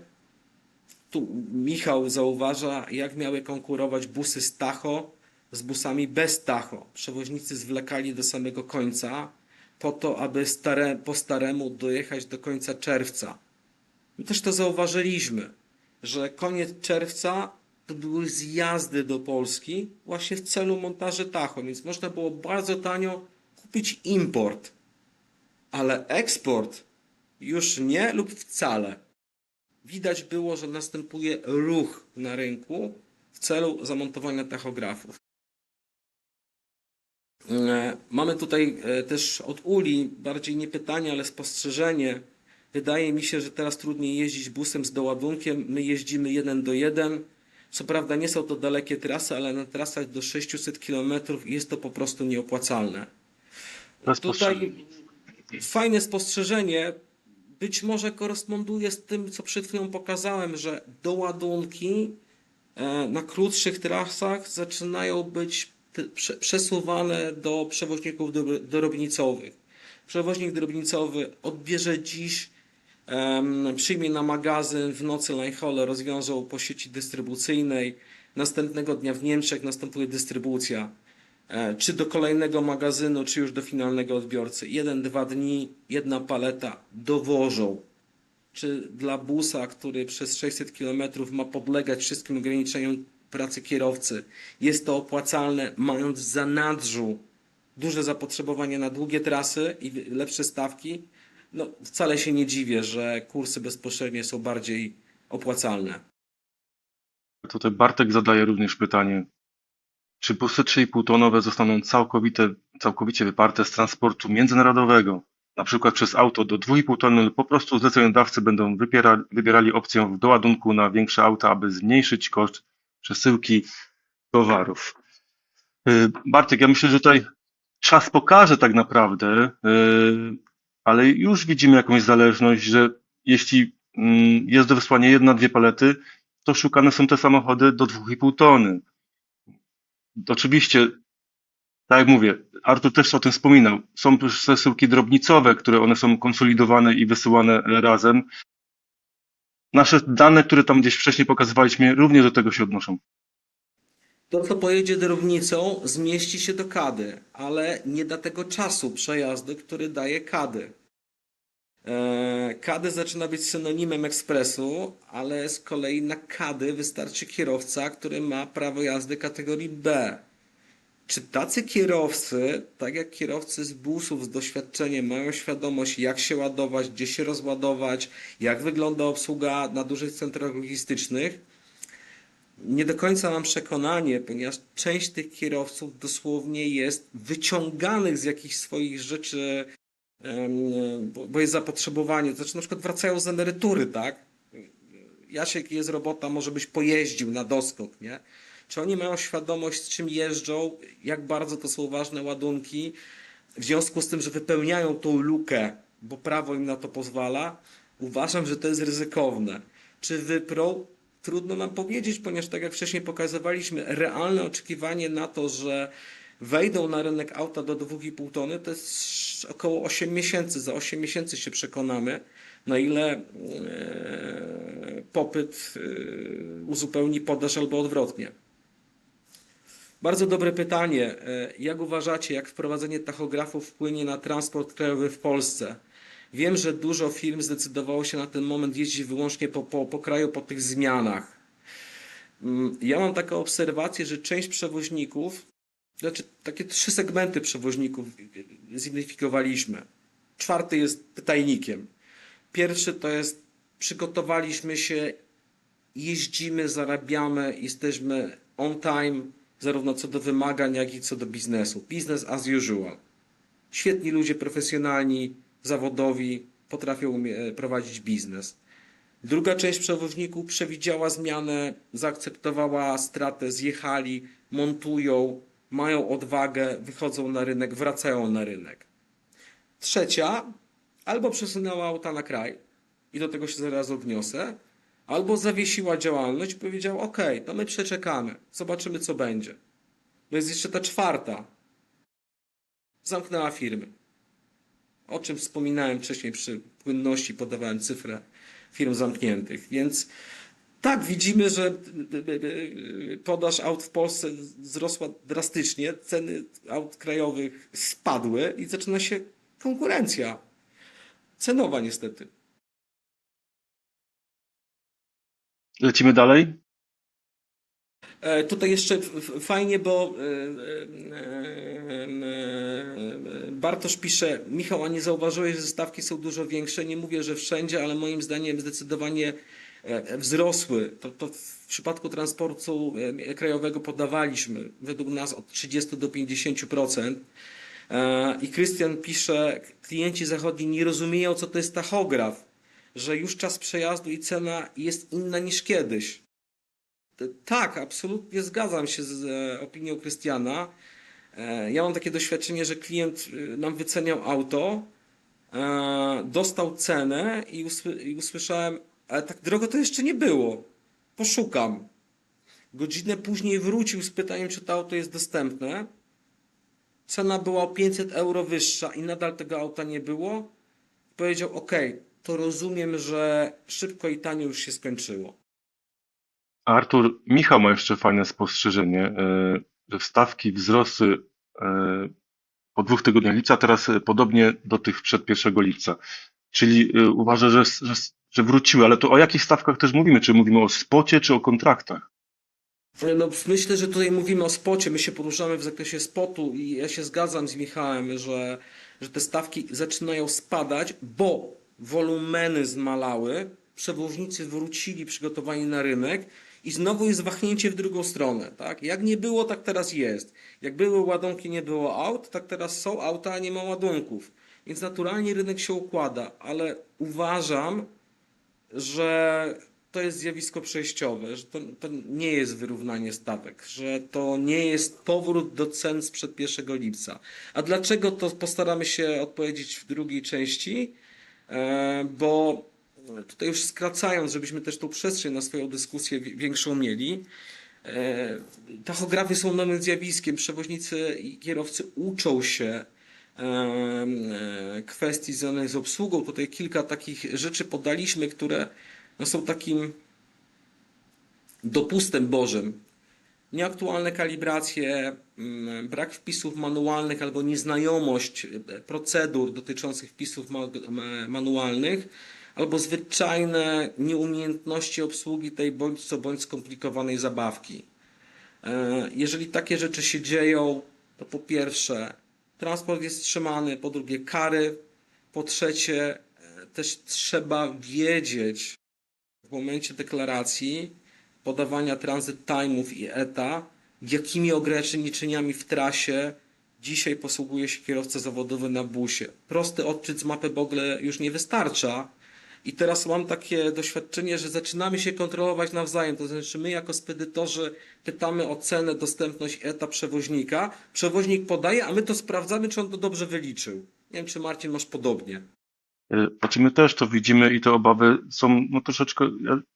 Tu Michał zauważa, jak miały konkurować busy z Tacho z busami bez Tacho. Przewoźnicy zwlekali do samego końca po to, aby po staremu dojechać do końca czerwca. My też to zauważyliśmy, że koniec czerwca to były zjazdy do Polski właśnie w celu montaży Tacho, więc można było bardzo tanio kupić import, ale eksport już nie lub wcale. Widać było, że następuje ruch na rynku w celu zamontowania tachografów. Mamy tutaj też od Uli bardziej nie pytanie, ale spostrzeżenie. Wydaje mi się, że teraz trudniej jeździć busem z doładunkiem. My jeździmy 1:1. Co prawda nie są to dalekie trasy, ale na trasach do 600 km jest to po prostu nieopłacalne. Tutaj fajne spostrzeżenie. Być może koresponduje z tym, co przed chwilą pokazałem, że doładunki na krótszych trasach zaczynają być przesuwane do przewoźników drobnicowych. Przewoźnik drobnicowy odbierze dziś, przyjmie na magazyn, w nocy line-haul rozwiążą po sieci dystrybucyjnej. Następnego dnia w Niemczech następuje dystrybucja. Czy do kolejnego magazynu, czy już do finalnego odbiorcy. 1-2 dni, jedna paleta dowożą. Czy dla busa, który przez 600 km ma podlegać wszystkim ograniczeniom pracy kierowcy, jest to opłacalne, mając w zanadrzu duże zapotrzebowanie na długie trasy i lepsze stawki? No, wcale się nie dziwię, że kursy bezpośrednie są bardziej opłacalne. Tutaj Bartek zadaje również pytanie, czy busy 3,5 tonowe zostaną całkowicie wyparte z transportu międzynarodowego, na przykład przez auto do 2,5 tony, lub po prostu zleceniodawcy będą wybierali opcję doładunku na większe auta, aby zmniejszyć koszt przesyłki towarów? Bartek, ja myślę, że tutaj czas pokaże tak naprawdę, ale już widzimy jakąś zależność, że jeśli jest do wysłania 1-2 palety, to szukane są te samochody do 2,5 tony. Oczywiście, tak jak mówię, Artur też o tym wspominał, są też przesyłki drobnicowe, które one są konsolidowane i wysyłane razem. Nasze dane, które tam gdzieś wcześniej pokazywaliśmy, również do tego się odnoszą. To, co pojedzie drobnicą, zmieści się do Kady, ale nie da tego czasu przejazdu, który daje Kady. Kady zaczyna być synonimem ekspresu, ale z kolei na Kady wystarczy kierowca, który ma prawo jazdy kategorii B. Czy tacy kierowcy, tak jak kierowcy z busów z doświadczeniem, mają świadomość, jak się ładować, gdzie się rozładować, jak wygląda obsługa na dużych centrach logistycznych? Nie do końca mam przekonanie, ponieważ część tych kierowców dosłownie jest wyciąganych z jakichś swoich rzeczy, bo jest zapotrzebowanie. To znaczy na przykład wracają z emerytury, tak? Jasiek, jest robota, może byś pojeździł na doskok, nie? Czy oni mają świadomość, z czym jeżdżą, jak bardzo to są ważne ładunki, w związku z tym, że wypełniają tą lukę, bo prawo im na to pozwala? Uważam, że to jest ryzykowne. Czy wyprą? Trudno nam powiedzieć, ponieważ tak jak wcześniej pokazywaliśmy, realne oczekiwanie na to, że wejdą na rynek auta do 2,5 tony, to jest około 8 miesięcy. Za 8 miesięcy się przekonamy, na ile popyt uzupełni podaż albo odwrotnie. Bardzo dobre pytanie. Jak uważacie, jak wprowadzenie tachografów wpłynie na transport krajowy w Polsce? Wiem, że dużo firm zdecydowało się na ten moment jeździć wyłącznie po kraju po tych zmianach. Ja mam taką obserwację, że część przewoźników, znaczy takie 3 segmenty przewoźników zidentyfikowaliśmy. 4 jest pytajnikiem. Pierwszy to jest przygotowaliśmy się, jeździmy, zarabiamy, jesteśmy on time, zarówno co do wymagań, jak i co do biznesu. Business as usual. Świetni ludzie, profesjonalni, zawodowi, potrafią prowadzić biznes. Druga część przewoźników przewidziała zmianę, zaakceptowała stratę, zjechali, montują, mają odwagę, wychodzą na rynek, wracają na rynek. Trzecia albo przesunęła auta na kraj i do tego się zaraz odniosę, albo zawiesiła działalność i powiedziała: OK, to my przeczekamy, zobaczymy co będzie. No jest jeszcze ta czwarta. Zamknęła firmy. O czym wspominałem wcześniej przy płynności, podawałem cyfrę firm zamkniętych. Więc tak, widzimy, że podaż aut w Polsce wzrosła drastycznie, ceny aut krajowych spadły i zaczyna się konkurencja cenowa niestety. Lecimy dalej. Tutaj jeszcze fajnie, bo Bartosz pisze: Michał, a nie zauważyłeś, że stawki są dużo większe? Nie mówię, że wszędzie, ale moim zdaniem zdecydowanie wzrosły. To w przypadku transportu krajowego podawaliśmy według nas od 30 do 50%. I Krystian pisze: klienci zachodni nie rozumieją, co to jest tachograf, że już czas przejazdu i cena jest inna niż kiedyś. Tak, absolutnie zgadzam się z opinią Krystiana. Ja mam takie doświadczenie, że klient nam wyceniał auto, dostał cenę i usłyszałem: ale tak drogo to jeszcze nie było. Poszukam. Godzinę później wrócił z pytaniem, czy to auto jest dostępne. Cena była o 500 euro wyższa i nadal tego auta nie było. Powiedział: OK, to rozumiem, że szybko i tanio już się skończyło. Artur, Michał ma jeszcze fajne spostrzeżenie, że stawki wzrosły po 2 tygodniach lipca, teraz podobnie do tych przed 1 lipca. Czyli uważa, że wróciły, ale to o jakich stawkach też mówimy? Czy mówimy o spocie, czy o kontraktach? No, myślę, że tutaj mówimy o spocie. My się poruszamy w zakresie spotu i ja się zgadzam z Michałem, że te stawki zaczynają spadać, bo wolumeny zmalały, przewoźnicy wrócili przygotowani na rynek i znowu jest wahnięcie w drugą stronę. Tak? Jak nie było, tak teraz jest. Jak były ładunki, nie było aut, tak teraz są auta, a nie ma ładunków. Więc naturalnie rynek się układa, ale uważam, że to jest zjawisko przejściowe, że to nie jest wyrównanie stawek, że to nie jest powrót do cen sprzed 1 lipca. A dlaczego, to postaramy się odpowiedzieć w drugiej części, bo tutaj już skracając, żebyśmy też tą przestrzeń na swoją dyskusję większą mieli. Tachografy są nowym zjawiskiem. Przewoźnicy i kierowcy uczą się kwestii związanych z obsługą. Tutaj kilka takich rzeczy podaliśmy, które no, są takim dopustem Bożym. Nieaktualne kalibracje, brak wpisów manualnych albo nieznajomość procedur dotyczących wpisów manualnych, albo zwyczajne nieumiejętności obsługi tej bądź co bądź skomplikowanej zabawki. Jeżeli takie rzeczy się dzieją, to po pierwsze transport jest wstrzymany, po drugie kary, po trzecie też trzeba wiedzieć w momencie deklaracji podawania transit time'ów i ETA, jakimi ograniczeniami w trasie dzisiaj posługuje się kierowca zawodowy na busie. Prosty odczyt z mapy Google już nie wystarcza. I teraz mam takie doświadczenie, że zaczynamy się kontrolować nawzajem. To znaczy my jako spedytorzy pytamy o cenę, dostępność ETA przewoźnika. Przewoźnik podaje, a my to sprawdzamy, czy on to dobrze wyliczył. Nie wiem, czy Marcin masz podobnie. Znaczy my też to widzimy i te obawy są no, troszeczkę,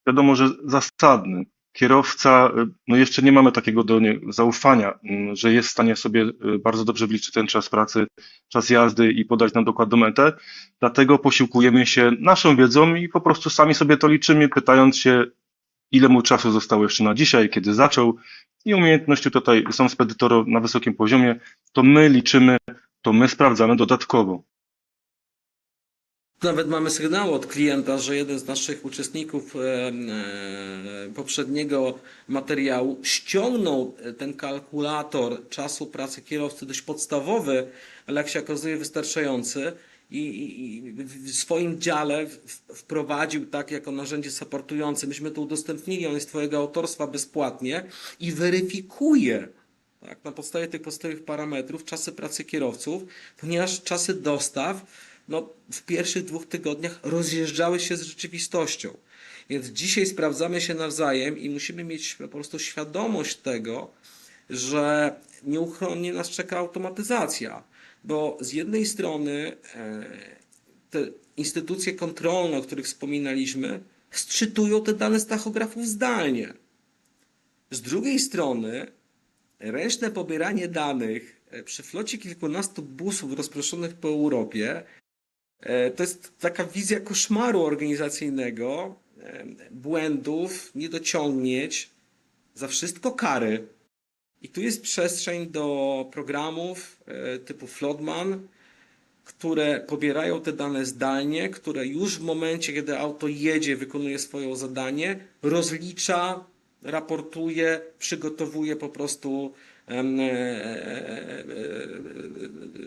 wiadomo, że zasadne. Kierowca, no jeszcze nie mamy takiego do niego zaufania, że jest w stanie sobie bardzo dobrze wliczyć ten czas pracy, czas jazdy i podać nam dokładną metę. Dlatego posiłkujemy się naszą wiedzą i po prostu sami sobie to liczymy, pytając się, ile mu czasu zostało jeszcze na dzisiaj, kiedy zaczął. I umiejętności tutaj są spedytorów na wysokim poziomie. To my liczymy, to my sprawdzamy dodatkowo. Nawet mamy sygnały od klienta, że jeden z naszych uczestników poprzedniego materiału ściągnął ten kalkulator czasu pracy kierowcy, dość podstawowy, ale jak się okazuje wystarczający, i w swoim dziale wprowadził tak jako narzędzie supportujące. Myśmy to udostępnili, on jest twojego autorstwa bezpłatnie i weryfikuje tak, na podstawie tych podstawowych parametrów czasy pracy kierowców, ponieważ czasy dostaw no, w pierwszych 2 tygodniach rozjeżdżały się z rzeczywistością. Więc dzisiaj sprawdzamy się nawzajem i musimy mieć po prostu świadomość tego, że nieuchronnie nas czeka automatyzacja, bo z jednej strony te instytucje kontrolne, o których wspominaliśmy, sczytują te dane z tachografów zdalnie. Z drugiej strony ręczne pobieranie danych przy flocie kilkunastu busów rozproszonych po Europie to jest taka wizja koszmaru organizacyjnego, błędów, niedociągnięć, za wszystko kary. I tu jest przestrzeń do programów typu Flotman, które pobierają te dane zdalnie, które już w momencie, kiedy auto jedzie, wykonuje swoje zadanie, rozlicza, raportuje, przygotowuje po prostu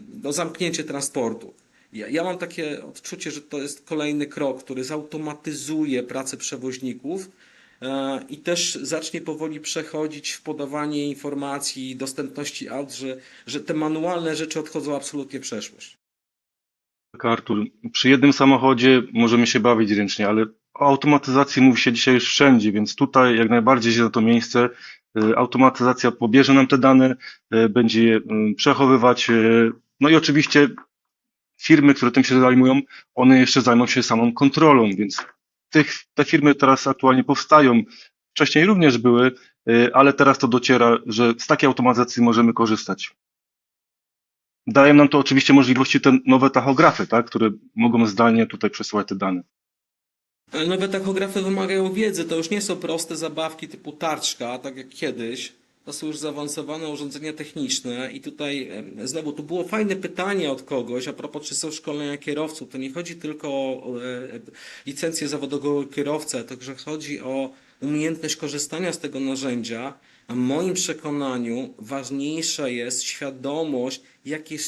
do zamknięcie transportu. Ja mam takie odczucie, że to jest kolejny krok, który zautomatyzuje pracę przewoźników i też zacznie powoli przechodzić w podawanie informacji i dostępności aut, że te manualne rzeczy odchodzą absolutnie w przeszłość. Tak, Artur, przy jednym samochodzie możemy się bawić ręcznie, ale o automatyzacji mówi się dzisiaj już wszędzie, więc tutaj jak najbardziej się na to miejsce. Automatyzacja pobierze nam te dane, będzie je przechowywać. No i oczywiście firmy, które tym się zajmują, one jeszcze zajmą się samą kontrolą, więc te firmy teraz aktualnie powstają. Wcześniej również były, ale teraz to dociera, że z takiej automatyzacji możemy korzystać. Dają nam to oczywiście możliwości te nowe tachografy, tak, które mogą zdalnie tutaj przesyłać te dane. Nowe tachografy wymagają wiedzy. To już nie są proste zabawki typu tarczka, tak jak kiedyś. To są już zaawansowane urządzenia techniczne i tutaj znowu tu było fajne pytanie od kogoś a propos czy są szkolenia kierowców. To nie chodzi tylko o licencję zawodowego kierowcy, ale także chodzi o umiejętność korzystania z tego narzędzia. A w moim przekonaniu ważniejsza jest świadomość, jakie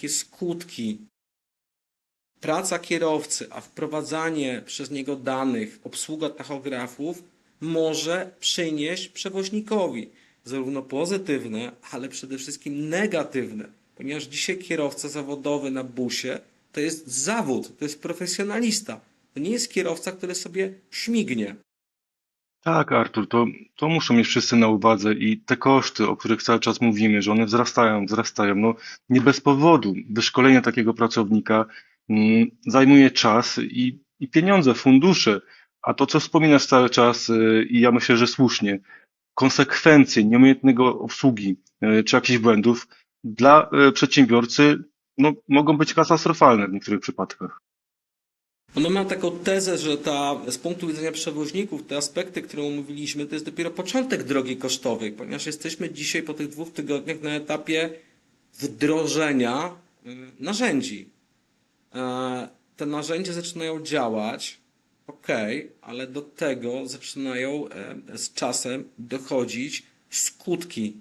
skutki praca kierowcy, a wprowadzanie przez niego danych, obsługa tachografów może przynieść przewoźnikowi zarówno pozytywne, ale przede wszystkim negatywne, ponieważ dzisiaj kierowca zawodowy na busie to jest zawód, to jest profesjonalista. To nie jest kierowca, który sobie śmignie. Tak, Artur, to muszą mieć wszyscy na uwadze i te koszty, o których cały czas mówimy, że one wzrastają, no nie bez powodu. Wyszkolenie takiego pracownika zajmuje czas i pieniądze, fundusze, a to, co wspominasz cały czas i ja myślę, że słusznie, konsekwencje nieumiejętnego obsługi czy jakichś błędów dla przedsiębiorcy no, mogą być katastrofalne w niektórych przypadkach. Ono ma taką tezę, że z punktu widzenia przewoźników te aspekty, które omówiliśmy, to jest dopiero początek drogi kosztowej, ponieważ jesteśmy dzisiaj po tych 2 tygodniach na etapie wdrożenia narzędzi. Te narzędzia zaczynają działać, ok, ale do tego zaczynają z czasem dochodzić skutki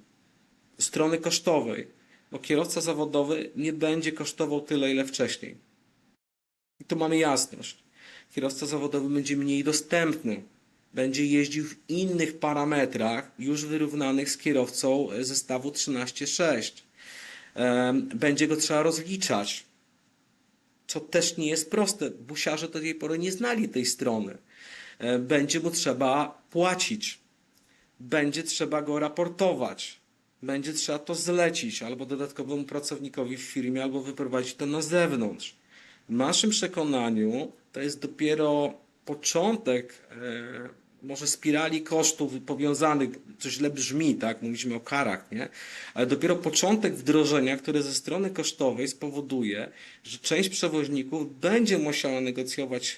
strony kosztowej, bo kierowca zawodowy nie będzie kosztował tyle, ile wcześniej. I tu mamy jasność. Kierowca zawodowy będzie mniej dostępny. Będzie jeździł w innych parametrach, już wyrównanych z kierowcą zestawu 13.6. Będzie go trzeba rozliczać, co też nie jest proste. Busiarze do tej pory nie znali tej strony. Będzie mu trzeba płacić. Będzie trzeba go raportować. Będzie trzeba to zlecić albo dodatkowemu pracownikowi w firmie, albo wyprowadzić to na zewnątrz. W naszym przekonaniu to jest dopiero początek może spirali kosztów powiązanych, to źle brzmi, tak? Mówiliśmy o karach, nie? Ale dopiero początek wdrożenia, które ze strony kosztowej spowoduje, że część przewoźników będzie musiała negocjować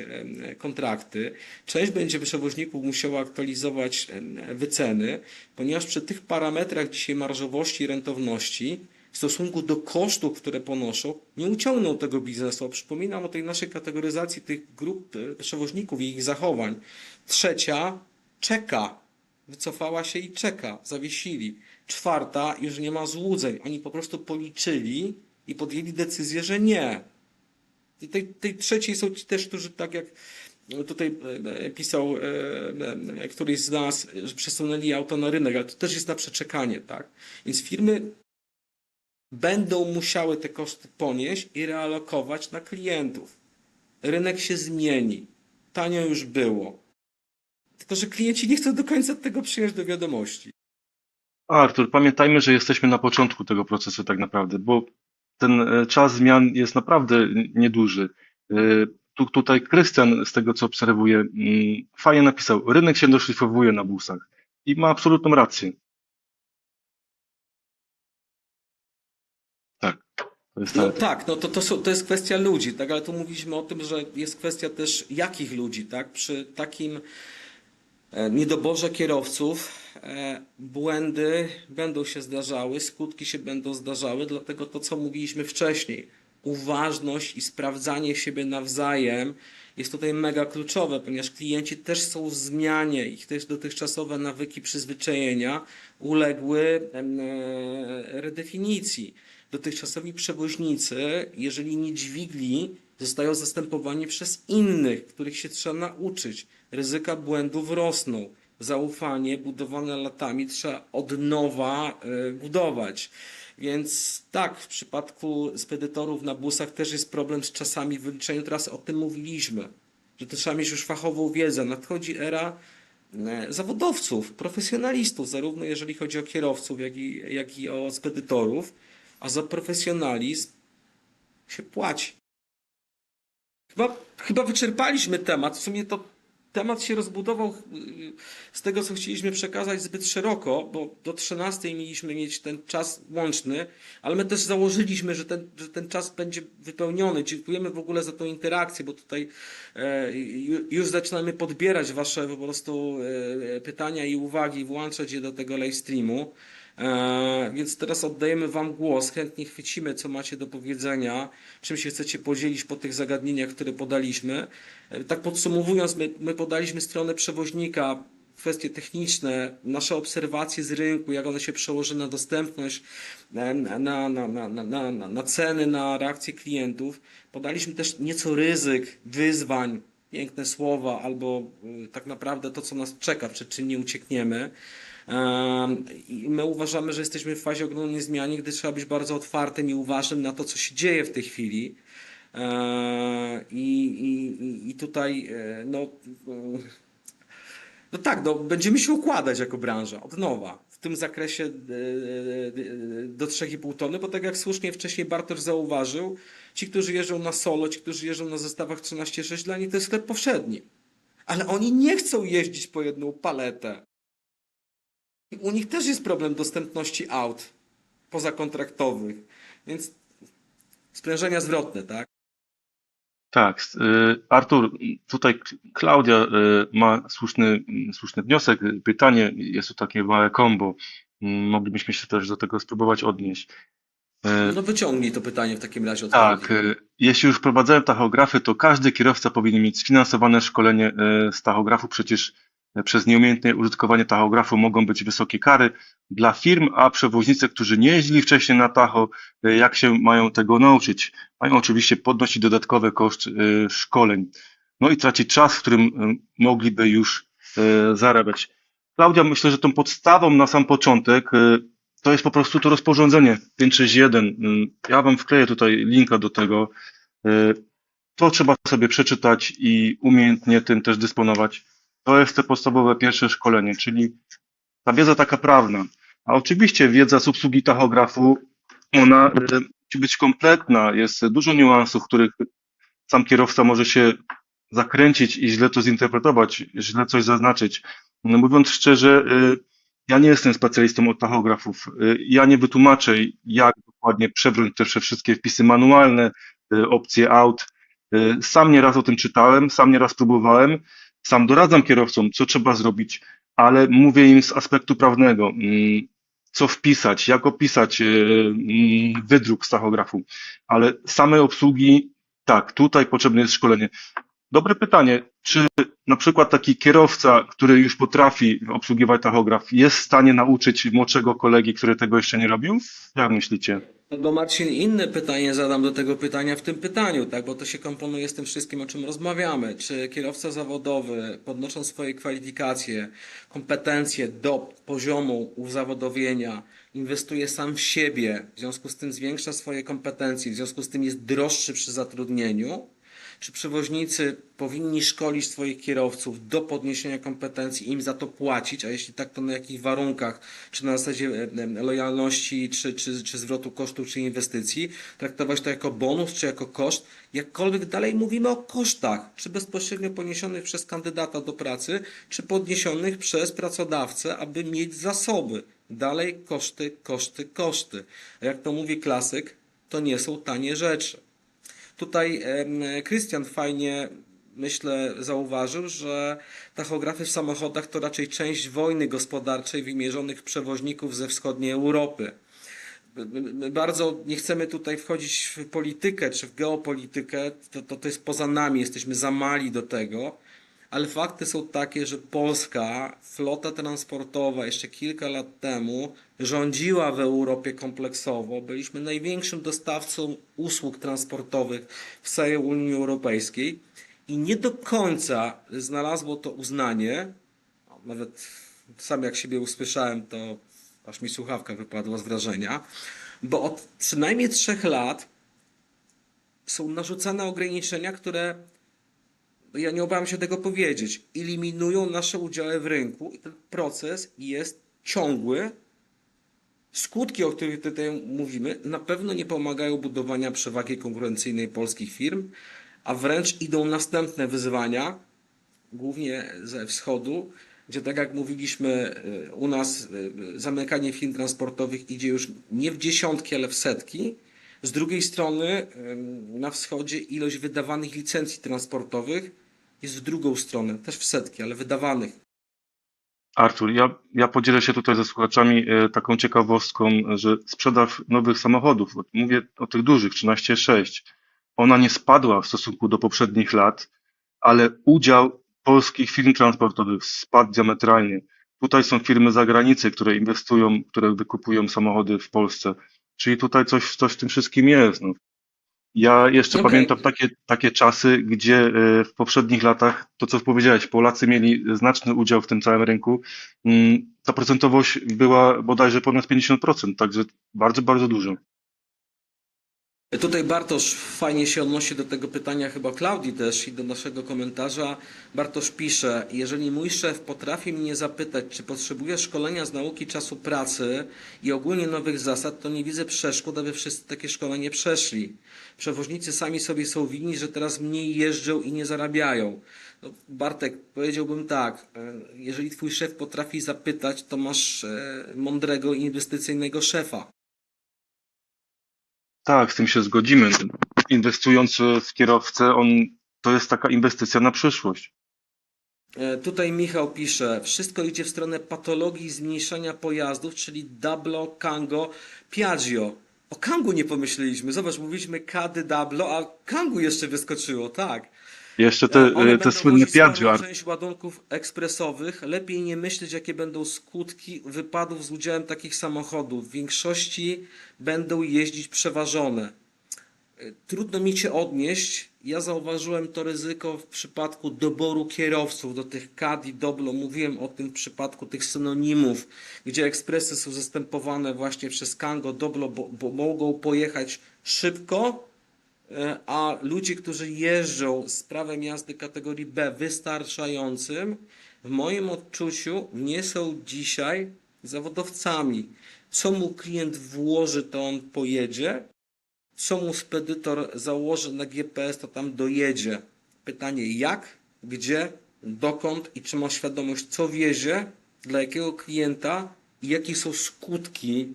kontrakty, część będzie przewoźników musiała aktualizować wyceny, ponieważ przy tych parametrach dzisiaj marżowości i rentowności w stosunku do kosztów, które ponoszą, nie uciągną tego biznesu. Przypominam o tej naszej kategoryzacji tych grup przewoźników i ich zachowań. Trzecia czeka, wycofała się i czeka, zawiesili. Czwarta już nie ma złudzeń. Oni po prostu policzyli i podjęli decyzję, że nie. I tej trzeciej są ci też, którzy tak jak tutaj pisał któryś z nas, że przesunęli auto na rynek, ale to też jest na przeczekanie, tak? Więc firmy będą musiały te koszty ponieść i realokować na klientów. Rynek się zmieni. tanio już było. Tylko że klienci nie chcą do końca tego przyjąć do wiadomości. Artur, pamiętajmy, że jesteśmy na początku tego procesu tak naprawdę, bo ten czas zmian jest naprawdę nieduży. E, Tutaj Krystian, z tego co obserwuję, fajnie napisał, rynek się doszlifowuje na busach i ma absolutną rację. Tak, to jest No tak. tak, no to jest kwestia ludzi, tak, ale tu mówiliśmy o tym, że jest kwestia też jakich ludzi, tak, przy takim niedoborze kierowców błędy będą się zdarzały, skutki się będą zdarzały, dlatego to, co mówiliśmy wcześniej, uważność i sprawdzanie siebie nawzajem jest tutaj mega kluczowe, ponieważ klienci też są w zmianie, ich też dotychczasowe nawyki, przyzwyczajenia uległy redefinicji. Dotychczasowi przewoźnicy, jeżeli nie dźwigli, zostają zastępowani przez innych, których się trzeba nauczyć. Ryzyka błędów rosną. Zaufanie budowane latami trzeba od nowa budować. Więc tak, w przypadku spedytorów na busach też jest problem z czasami w wyliczeniu. Teraz o tym mówiliśmy, że to trzeba mieć już fachową wiedzę. Nadchodzi era zawodowców, profesjonalistów, zarówno jeżeli chodzi o kierowców, jak i o spedytorów, a za profesjonalizm się płaci. Chyba wyczerpaliśmy temat. W sumie to temat się rozbudował z tego, co chcieliśmy przekazać zbyt szeroko, bo do 13 mieliśmy mieć ten czas łączny, ale my też założyliśmy, że ten czas będzie wypełniony. Dziękujemy w ogóle za tą interakcję, bo tutaj już zaczynamy podbierać Wasze po prostu pytania i uwagi, włączać je do tego live streamu. Więc teraz oddajemy Wam głos, chętnie chwycimy, co macie do powiedzenia, czym się chcecie podzielić po tych zagadnieniach, które podaliśmy. Tak podsumowując, my podaliśmy stronę przewoźnika, kwestie techniczne, nasze obserwacje z rynku, jak one się przełoży na dostępność, na ceny, na reakcje klientów. Podaliśmy też nieco ryzyk, wyzwań, piękne słowa, albo tak naprawdę to, co nas czeka, przed czym nie uciekniemy. I my uważamy, że jesteśmy w fazie ogromnej zmiany, gdy trzeba być bardzo otwartym i uważnym na to, co się dzieje w tej chwili. I tutaj no tak, no, będziemy się układać jako branża od nowa w tym zakresie do 3,5 tony, bo tak jak słusznie wcześniej Bartosz zauważył, ci, którzy jeżdżą na solo, ci, którzy jeżdżą na zestawach 13,6, dla nich to jest sklep powszedni. Ale oni nie chcą jeździć po jedną paletę. I u nich też jest problem dostępności aut pozakontraktowych, więc sprężenia zwrotne, tak? Tak, Artur, tutaj Klaudia ma słuszny wniosek, pytanie, jest to takie małe kombo. Moglibyśmy się też do tego spróbować odnieść. No wyciągnij to pytanie w takim razie od Tak, Klaudii. jeśli już wprowadzają tachografy, to każdy kierowca powinien mieć sfinansowane szkolenie z tachografu. Przecież przez nieumiejętne użytkowanie tachografu mogą być wysokie kary dla firm, a przewoźnicy, którzy nie jeździli wcześniej na tacho, jak się mają tego nauczyć? Mają oczywiście podnosić dodatkowy koszt szkoleń. No i tracić czas, w którym mogliby już zarabiać. Klaudia, myślę, że tą podstawą na sam początek to jest po prostu to rozporządzenie 561. Ja wam wkleję tutaj linka do tego. To trzeba sobie przeczytać i umiejętnie tym też dysponować. To jest te podstawowe pierwsze szkolenie, czyli ta wiedza taka prawna. A oczywiście wiedza z obsługi tachografu, ona musi być kompletna. Jest dużo niuansów, których sam kierowca może się zakręcić i źle to zinterpretować, źle coś zaznaczyć. No mówiąc szczerze, ja nie jestem specjalistą od tachografów. Ja nie wytłumaczę, jak dokładnie przebrnąć te wszystkie wpisy manualne, opcje aut. Sam nieraz o tym czytałem, sam nieraz próbowałem, sam doradzam kierowcom, co trzeba zrobić, ale mówię im z aspektu prawnego, co wpisać, jak opisać wydruk z tachografu. Ale same obsługi, tak, tutaj potrzebne jest szkolenie. Dobre pytanie. Czy na przykład taki kierowca, który już potrafi obsługiwać tachograf, jest w stanie nauczyć młodszego kolegi, który tego jeszcze nie robił? Jak myślicie? No bo Marcin, inne pytanie zadam do tego pytania w tym pytaniu, tak? Bo to się komponuje z tym wszystkim, o czym rozmawiamy. Czy kierowca zawodowy, podnosząc swoje kwalifikacje, kompetencje do poziomu uzawodowienia, inwestuje sam w siebie, w związku z tym zwiększa swoje kompetencje, w związku z tym jest droższy przy zatrudnieniu? Czy przewoźnicy powinni szkolić swoich kierowców do podniesienia kompetencji, im za to płacić, a jeśli tak, to na jakich warunkach, czy na zasadzie lojalności, czy zwrotu kosztów, czy inwestycji, traktować to jako bonus, czy jako koszt, jakkolwiek dalej mówimy o kosztach, czy bezpośrednio poniesionych przez kandydata do pracy, czy podniesionych przez pracodawcę, aby mieć zasoby. Dalej koszty, koszty, koszty. A jak to mówi klasyk, to nie są tanie rzeczy. Tutaj Krystian fajnie, myślę, zauważył, że tachografy w samochodach to raczej część wojny gospodarczej wymierzonych w przewoźników ze wschodniej Europy. My bardzo nie chcemy tutaj wchodzić w politykę czy w geopolitykę, to jest poza nami, jesteśmy za mali do tego, ale fakty są takie, że polska flota transportowa jeszcze kilka lat temu rządziła w Europie kompleksowo. Byliśmy największym dostawcą usług transportowych w całej Unii Europejskiej i nie do końca znalazło to uznanie. Nawet sam jak siebie usłyszałem, to aż mi słuchawka wypadła z wrażenia, bo od przynajmniej 3 lat są narzucane ograniczenia, które, ja nie obawiam się tego powiedzieć, eliminują nasze udziały w rynku i ten proces jest ciągły. Skutki, o których tutaj mówimy, na pewno nie pomagają budowania przewagi konkurencyjnej polskich firm, a wręcz idą następne wyzwania, głównie ze wschodu, gdzie tak jak mówiliśmy, u nas zamykanie firm transportowych idzie już nie w dziesiątki, ale w setki. Z drugiej strony na wschodzie ilość wydawanych licencji transportowych jest w drugą stronę, też w setki, ale wydawanych. Artur, ja podzielę się tutaj ze słuchaczami taką ciekawostką, że sprzedaż nowych samochodów, mówię o tych dużych, 13,6, ona nie spadła w stosunku do poprzednich lat, ale udział polskich firm transportowych spadł diametralnie. Tutaj są firmy z zagranicy, które inwestują, które wykupują samochody w Polsce. Czyli tutaj coś w tym wszystkim jest. No. Ja jeszcze Okej. pamiętam takie czasy, gdzie w poprzednich latach, to co powiedziałeś, Polacy mieli znaczny udział w tym całym rynku. Ta procentowość była bodajże ponad 50%, także bardzo, bardzo dużo. Tutaj Bartosz fajnie się odnosi do tego pytania chyba Klaudii też i do naszego komentarza. Bartosz pisze, jeżeli mój szef potrafi mnie zapytać, czy potrzebuję szkolenia z nauki czasu pracy i ogólnie nowych zasad, to nie widzę przeszkód, aby wszyscy takie szkolenie przeszli. Przewoźnicy sami sobie są winni, że teraz mniej jeżdżą i nie zarabiają. No, Bartek, powiedziałbym tak, jeżeli twój szef potrafi zapytać, to masz mądrego i inwestycyjnego szefa. Tak, z tym się zgodzimy. Inwestując w kierowcę, to jest taka inwestycja na przyszłość. Tutaj Michał pisze, wszystko idzie w stronę patologii zmniejszania pojazdów, czyli Dablo, Kango, Piaggio. O Kangu nie pomyśleliśmy. Zobacz, mówiliśmy Kady, Dablo, a Kangu jeszcze wyskoczyło, tak. Jeszcze One te będą słynne wozić sporą Piaggio. część ładunków ekspresowych. Lepiej nie myśleć, jakie będą skutki wypadów z udziałem takich samochodów. W większości będą jeździć przeważone. Trudno mi się odnieść. Ja zauważyłem to ryzyko w przypadku doboru kierowców do tych Kadi, Doblo. Mówiłem o tym w przypadku tych synonimów, gdzie ekspresy są zastępowane właśnie przez Kango, Doblo, bo mogą pojechać szybko, a ludzie, którzy jeżdżą z prawem jazdy kategorii B wystarczającym, w moim odczuciu nie są dzisiaj zawodowcami. Co mu klient włoży, to on pojedzie. Co mu spedytor założy na GPS, to tam dojedzie. Pytanie jak, gdzie, dokąd i czy ma świadomość, co wiezie, dla jakiego klienta i jakie są skutki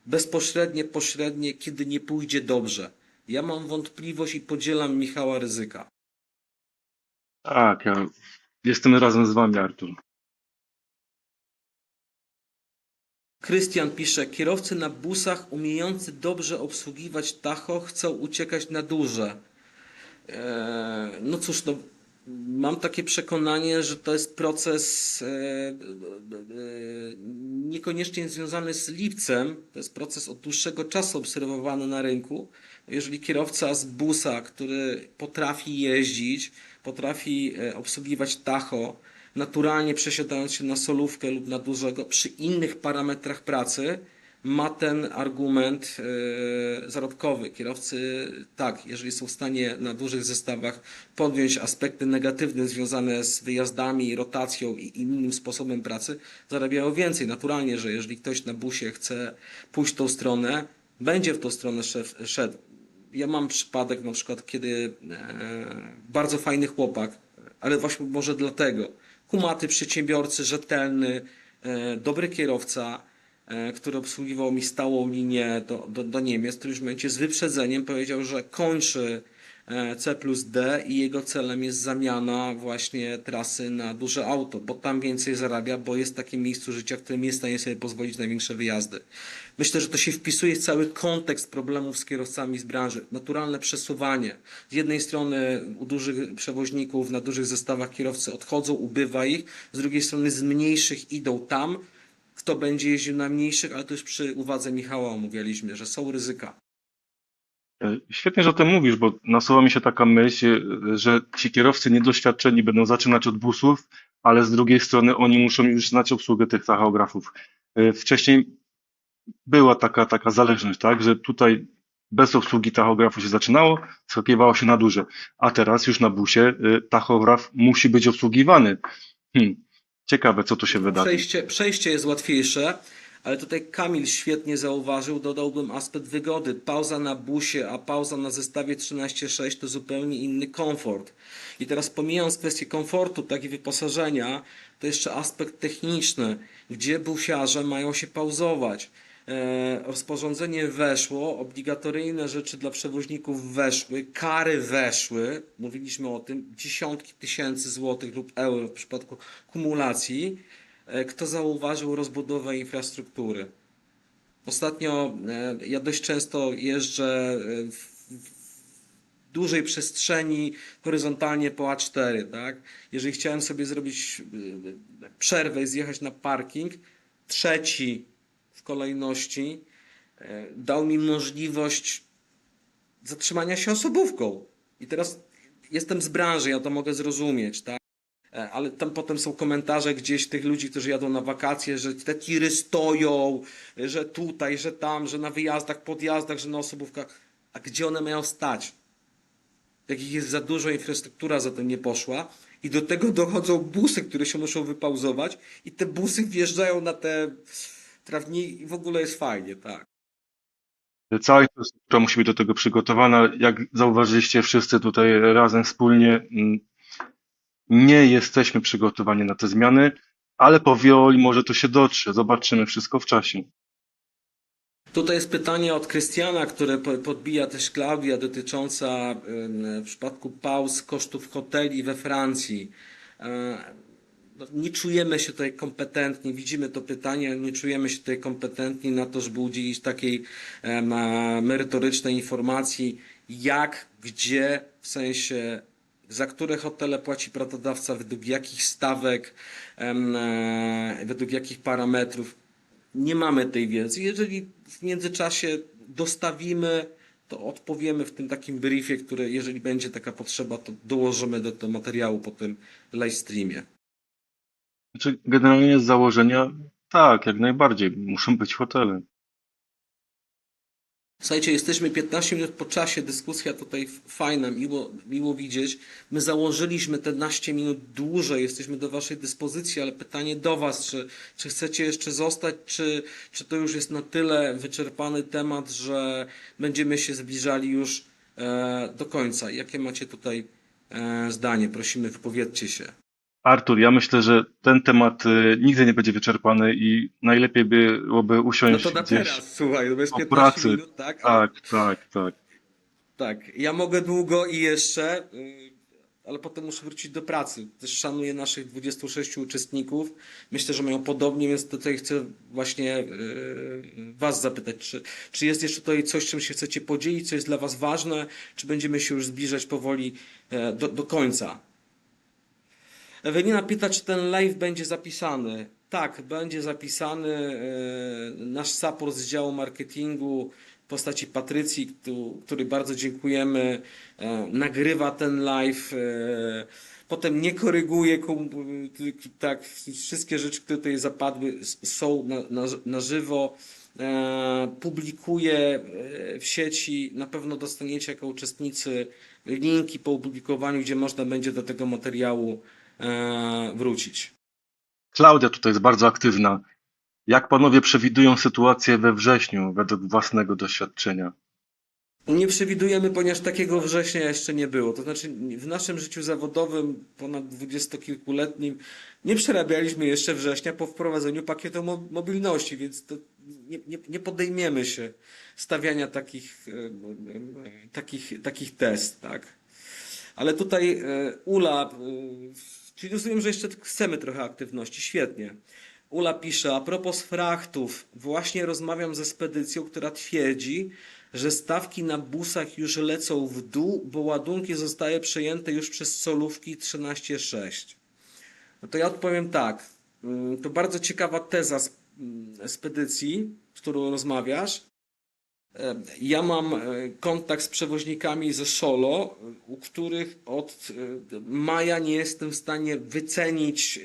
bezpośrednie, pośrednie, kiedy nie pójdzie dobrze. Ja mam wątpliwość i podzielam Michała Ryzyka. Tak, ja jestem razem z wami, Artur. Krystian pisze, kierowcy na busach umiejący dobrze obsługiwać tacho chcą uciekać na duże. No cóż, no, mam takie przekonanie, że to jest proces niekoniecznie związany z lipcem. To jest proces od dłuższego czasu obserwowany na rynku. Jeżeli kierowca z busa, który potrafi jeździć, potrafi obsługiwać tacho, naturalnie przesiadając się na solówkę lub na dużego, przy innych parametrach pracy, ma ten argument zarobkowy. Kierowcy, tak, jeżeli są w stanie na dużych zestawach podjąć aspekty negatywne związane z wyjazdami, rotacją i innym sposobem pracy, zarabiają więcej. Naturalnie, że jeżeli ktoś na busie chce pójść w tą stronę, będzie w tą stronę szedł. Ja mam przypadek na przykład, kiedy bardzo fajny chłopak, ale właśnie może dlatego, kumaty przedsiębiorcy, rzetelny, dobry kierowca, który obsługiwał mi stałą linię do Niemiec, który już w momencie z wyprzedzeniem powiedział, że kończy C+D i jego celem jest zamiana właśnie trasy na duże auto, bo tam więcej zarabia, bo jest takie miejsce życia, w którym jest w stanie sobie pozwolić na większe wyjazdy. Myślę, że to się wpisuje w cały kontekst problemów z kierowcami z branży. Naturalne przesuwanie. Z jednej strony u dużych przewoźników na dużych zestawach kierowcy odchodzą, ubywa ich, z drugiej strony z mniejszych idą tam, kto będzie jeździł na mniejszych, ale to już przy uwadze Michała omawialiśmy, że są ryzyka. Świetnie, że o tym mówisz, bo nasuwa mi się taka myśl, że ci kierowcy niedoświadczeni będą zaczynać od busów, ale z drugiej strony oni muszą już znać obsługę tych tachografów. Wcześniej była taka zależność, tak, że tutaj bez obsługi tachografu się zaczynało, skakiwało się na duże, a teraz już na busie tachograf musi być obsługiwany. Hmm. Ciekawe, co tu się wydarzy. Przejście jest łatwiejsze, ale tutaj Kamil świetnie zauważył, dodałbym aspekt wygody. Pauza na busie, a pauza na zestawie 13.6 to zupełnie inny komfort. I teraz pomijając kwestię komfortu, tak i wyposażenia, to jeszcze aspekt techniczny, gdzie busiarze mają się pauzować. Rozporządzenie weszło, obligatoryjne rzeczy dla przewoźników weszły, kary weszły, mówiliśmy o tym, dziesiątki tysięcy złotych lub euro w przypadku kumulacji. Kto zauważył rozbudowę infrastruktury? Ostatnio ja dość często jeżdżę w dużej przestrzeni horyzontalnie po A4, tak? Jeżeli chciałem sobie zrobić przerwę i zjechać na parking, trzeci w kolejności dał mi możliwość zatrzymania się osobówką. I teraz jestem z branży, ja to mogę zrozumieć, tak? Ale tam potem są komentarze gdzieś tych ludzi, którzy jadą na wakacje, że te tiry stoją, że tutaj, że tam, że na wyjazdach, podjazdach, że na osobówkach. A gdzie one mają stać? Jak ich jest za dużo, infrastruktura za tym nie poszła. I do tego dochodzą busy, które się muszą wypauzować i te busy wjeżdżają na te trawniki i w ogóle jest fajnie, tak. Cała infrastruktura musi być do tego przygotowana. Jak zauważyliście wszyscy tutaj razem wspólnie, nie jesteśmy przygotowani na te zmiany, ale powoli może to się dotrze. Zobaczymy wszystko w czasie. Tutaj jest pytanie od Krystiana, które podbija też Klaudia, dotycząca w przypadku pauz kosztów hoteli we Francji. No, nie czujemy się tutaj kompetentni, widzimy to pytanie, nie czujemy się tutaj kompetentni na to, żeby udzielić takiej merytorycznej informacji, jak, gdzie, w sensie za które hotele płaci pracodawca, według jakich stawek, według jakich parametrów. Nie mamy tej wiedzy. Jeżeli w międzyczasie dostawimy, to odpowiemy w tym takim briefie, który, jeżeli będzie taka potrzeba, to dołożymy do tego materiału po tym live streamie. Znaczy, generalnie z założenia, tak, jak najbardziej, muszą być hotele. Słuchajcie, jesteśmy 15 minut po czasie, dyskusja tutaj fajna, miło widzieć. My założyliśmy te 15 minut dłużej, jesteśmy do Waszej dyspozycji, ale pytanie do Was, czy chcecie jeszcze zostać, czy to już jest na tyle wyczerpany temat, że będziemy się zbliżali już do końca. Jakie macie tutaj zdanie? Prosimy, wypowiedzcie się. Artur, ja myślę, że ten temat nigdy nie będzie wyczerpany i najlepiej byłoby No usiąść to na gdzieś teraz, słuchaj, to jest po 15 pracy. minut, tak? Tak, tak, tak. Tak, ja mogę długo i jeszcze, ale potem muszę wrócić do pracy. Też szanuję naszych 26 uczestników. Myślę, że mają podobnie, więc tutaj chcę właśnie Was zapytać, czy jest jeszcze tutaj coś, czym się chcecie podzielić, co jest dla Was ważne, czy będziemy się już zbliżać powoli do końca. Ewelina pyta, czy ten live będzie zapisany. Tak, będzie zapisany. Nasz support z działu marketingu w postaci Patrycji, której bardzo dziękujemy, nagrywa ten live. Potem nie koryguje, tak, wszystkie rzeczy, które tutaj zapadły, są na żywo. publikuję w sieci. Na pewno dostaniecie jako uczestnicy linki po opublikowaniu, gdzie można będzie do tego materiału wrócić. Klaudia tutaj jest bardzo aktywna. Jak panowie przewidują sytuację we wrześniu według własnego doświadczenia? Nie przewidujemy, ponieważ takiego września jeszcze nie było. To znaczy, w naszym życiu zawodowym, ponad dwudziestokilkuletnim, nie przerabialiśmy jeszcze września po wprowadzeniu pakietu mobilności, więc to nie podejmiemy się stawiania takich test, tak? Ale tutaj Ula, czyli rozumiem, że jeszcze chcemy trochę aktywności. Świetnie. Ula pisze, a propos frachtów, właśnie rozmawiam ze spedycją, która twierdzi, że stawki na busach już lecą w dół, bo ładunki zostały przejęte już przez solówki 13,6. No to ja odpowiem tak. To bardzo ciekawa teza spedycji, z którą rozmawiasz. Ja mam kontakt z przewoźnikami ze Solo, u których od maja nie jestem w stanie wycenić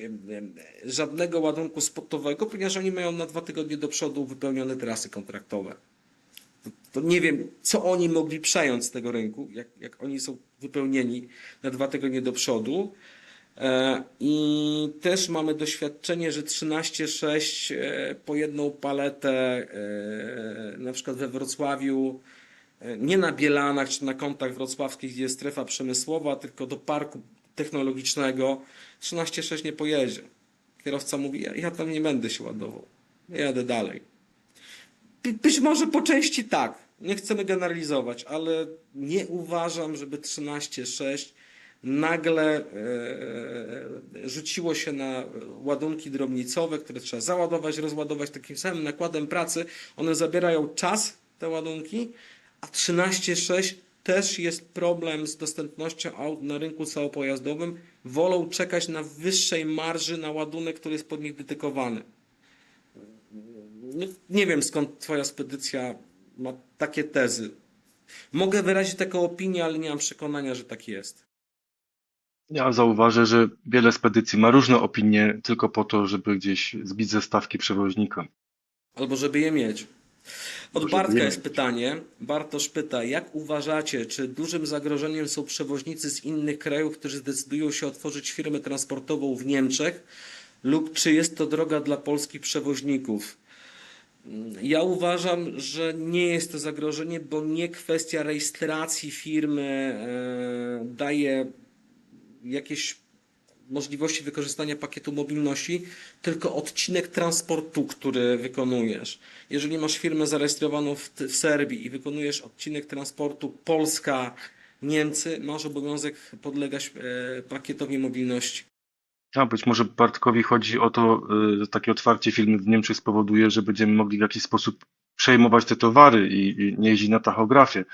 żadnego ładunku spotowego, ponieważ oni mają na 2 tygodnie do przodu wypełnione trasy kontraktowe. To nie wiem, co oni mogli przejąć z tego rynku, jak oni są wypełnieni na 2 tygodnie do przodu. I też mamy doświadczenie, że 13,6 po jedną paletę, na przykład we Wrocławiu, nie na Bielanach czy na kątach wrocławskich, gdzie jest strefa przemysłowa, tylko do parku technologicznego, 13,6 nie pojedzie. Kierowca mówi, ja tam nie będę się ładował, ja jadę dalej. Być może po części tak, nie chcemy generalizować, ale nie uważam, żeby 13,6 nagle rzuciło się na ładunki drobnicowe, które trzeba załadować, rozładować takim samym nakładem pracy. One zabierają czas, te ładunki, a 13,6 też jest problem z dostępnością aut na rynku całopojazdowym. Wolą czekać na wyższej marży na ładunek, który jest pod nich dedykowany. Nie wiem, skąd twoja spedycja ma takie tezy. Mogę wyrazić taką opinię, ale nie mam przekonania, że tak jest. Ja zauważę, że wiele spedycji ma różne opinie tylko po to, żeby gdzieś zbić ze stawki przewoźnika. Albo żeby je mieć. Od Żeby Bartka je jest mieć. pytanie. Bartosz pyta, jak uważacie, czy dużym zagrożeniem są przewoźnicy z innych krajów, którzy zdecydują się otworzyć firmę transportową w Niemczech, lub czy jest to droga dla polskich przewoźników? Ja uważam, że nie jest to zagrożenie, bo nie kwestia rejestracji firmy daje jakieś możliwości wykorzystania pakietu mobilności, tylko odcinek transportu, który wykonujesz. Jeżeli masz firmę zarejestrowaną w Serbii i wykonujesz odcinek transportu Polska-Niemcy, masz obowiązek podlegać pakietowi mobilności. A być może Bartkowi chodzi o to, że takie otwarcie firmy w Niemczech spowoduje, że będziemy mogli w jakiś sposób przejmować te towary i nie jeździć na tachografię.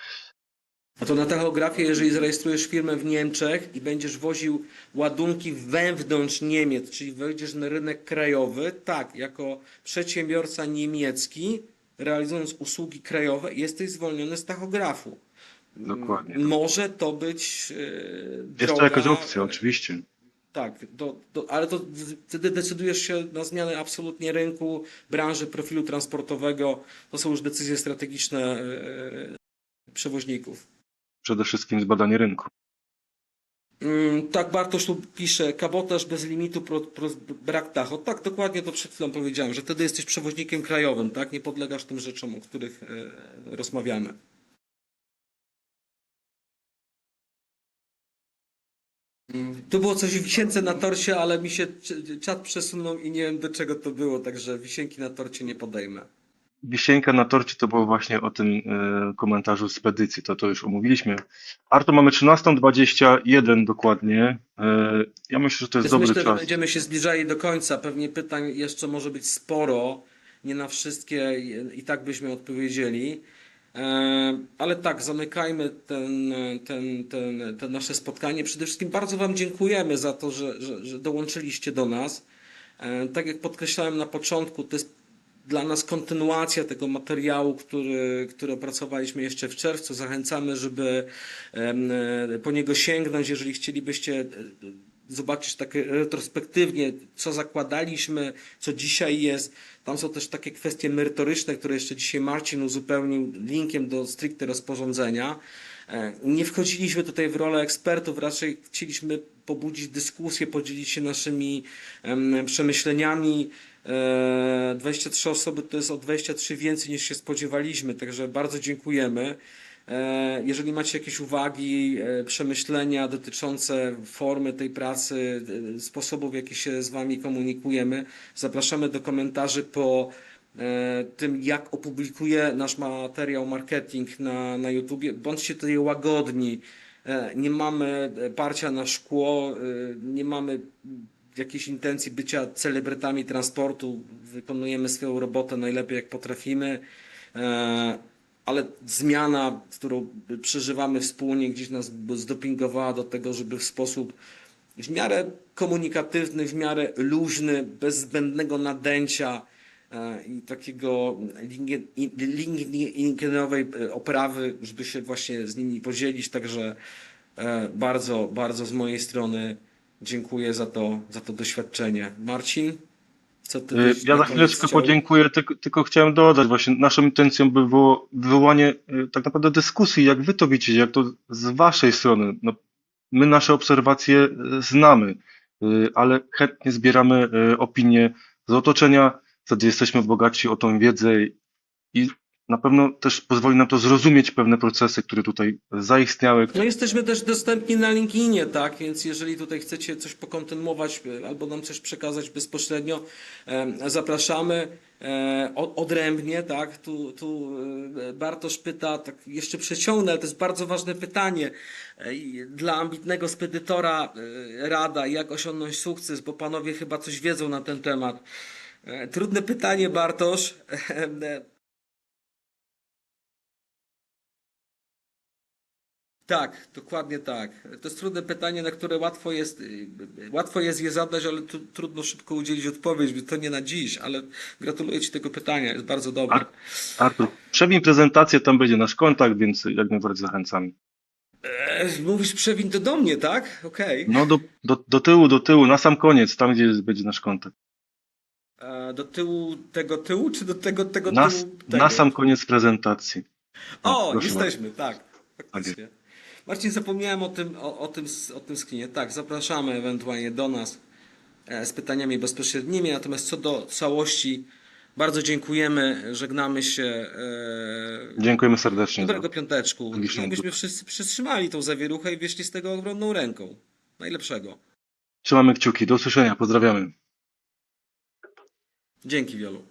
A to na tachografię, jeżeli zarejestrujesz firmę w Niemczech i będziesz woził ładunki wewnątrz Niemiec, czyli wejdziesz na rynek krajowy, tak, jako przedsiębiorca niemiecki, realizując usługi krajowe, jesteś zwolniony z tachografu. Dokładnie. Może to być Jest to droga, jakaś opcja, oczywiście. tak, ale to wtedy decydujesz się na zmianę absolutnie rynku, branży, profilu transportowego. To są już decyzje strategiczne przewoźników. Przede wszystkim zbadanie rynku. Tak, Bartosz tu pisze, kabotaż bez limitu, brak tacho. Tak, dokładnie to przed chwilą powiedziałem, że wtedy jesteś przewoźnikiem krajowym, tak? Nie podlegasz tym rzeczom, o których rozmawiamy. Tu było coś wisience na torcie, ale mi się czat przesunął i nie wiem, do czego to było, także wisienki na torcie nie podejmę. Wisienka na torcie to było właśnie o tym komentarzu z spedycji, to już omówiliśmy. Arto, mamy 13:21 dokładnie. Ja myślę, że to jest Więc dobry myślę, że czas. będziemy się zbliżali do końca. Pewnie pytań jeszcze może być sporo. Nie na wszystkie i tak byśmy odpowiedzieli. Ale tak, zamykajmy te nasze spotkanie. Przede wszystkim bardzo Wam dziękujemy za to, że dołączyliście do nas. Tak jak podkreślałem na początku, to jest dla nas kontynuacja tego materiału, który opracowaliśmy jeszcze w czerwcu. Zachęcamy, żeby po niego sięgnąć, jeżeli chcielibyście zobaczyć tak retrospektywnie, co zakładaliśmy, co dzisiaj jest. Tam są też takie kwestie merytoryczne, które jeszcze dzisiaj Marcin uzupełnił linkiem do stricte rozporządzenia. Nie wchodziliśmy tutaj w rolę ekspertów, raczej chcieliśmy pobudzić dyskusję, podzielić się naszymi przemyśleniami. 23 osoby to jest o 23 więcej niż się spodziewaliśmy, także bardzo dziękujemy. Jeżeli macie jakieś uwagi, przemyślenia dotyczące formy tej pracy, sposobów, w jaki się z Wami komunikujemy, zapraszamy do komentarzy po tym, jak opublikuję nasz materiał marketing na YouTubie. Bądźcie tutaj łagodni. Nie mamy parcia na szkło, nie mamy jakiejś intencji bycia celebrytami transportu. Wykonujemy swoją robotę najlepiej jak potrafimy. Ale zmiana, którą przeżywamy wspólnie, gdzieś nas zdopingowała do tego, żeby w sposób w miarę komunikatywny, w miarę luźny, bez zbędnego nadęcia i takiego LinkedInowej oprawy, żeby się właśnie z nimi podzielić. Także bardzo, bardzo z mojej strony dziękuję za to doświadczenie. Marcin, co ty byś Ja na za koniec chwileczkę chciał? podziękuję, tylko chciałem dodać, właśnie naszą intencją by było wywołanie tak naprawdę dyskusji, jak wy to widzicie, jak to z waszej strony. No, my nasze obserwacje znamy, ale chętnie zbieramy opinie z otoczenia, wtedy jesteśmy bogaci o tą wiedzę i na pewno też pozwoli nam to zrozumieć pewne procesy, które tutaj zaistniały. No jesteśmy też dostępni na LinkedInie, tak? Więc jeżeli tutaj chcecie coś pokontynuować albo nam coś przekazać bezpośrednio, zapraszamy odrębnie, tak? Tu Bartosz pyta, tak jeszcze przeciągnę, ale to jest bardzo ważne pytanie. Dla ambitnego spedytora rada, jak osiągnąć sukces, bo panowie chyba coś wiedzą na ten temat. Trudne pytanie, Bartosz. Tak, dokładnie tak. To jest trudne pytanie, na które łatwo jest je zadać, ale trudno szybko udzielić odpowiedź, bo to nie na dziś, ale gratuluję Ci tego pytania, jest bardzo dobre. Ar- Artur, przewin prezentację, tam będzie nasz kontakt, więc jak najbardziej zachęcamy. Mówisz przewin to do mnie, tak? Okej. No do tyłu, na sam koniec, tam gdzie będzie nasz kontakt. Do tyłu tego tyłu, czy do tego tyłu Na tego? sam koniec prezentacji. O, O, proszę bardzo. jesteśmy, tak. Tak jest. Faktycznie. Marcin, zapomniałem o tym screenie. Tak, zapraszamy ewentualnie do nas z pytaniami bezpośrednimi, natomiast co do całości, bardzo dziękujemy, żegnamy się. Dziękujemy serdecznie za Dobrego piąteczku. zbliżenie Jakbyśmy tutaj. wszyscy przytrzymali tą zawieruchę i wyszli z tego ogromną ręką. Najlepszego. Trzymamy kciuki. Do usłyszenia. Pozdrawiamy. Dzięki wielu.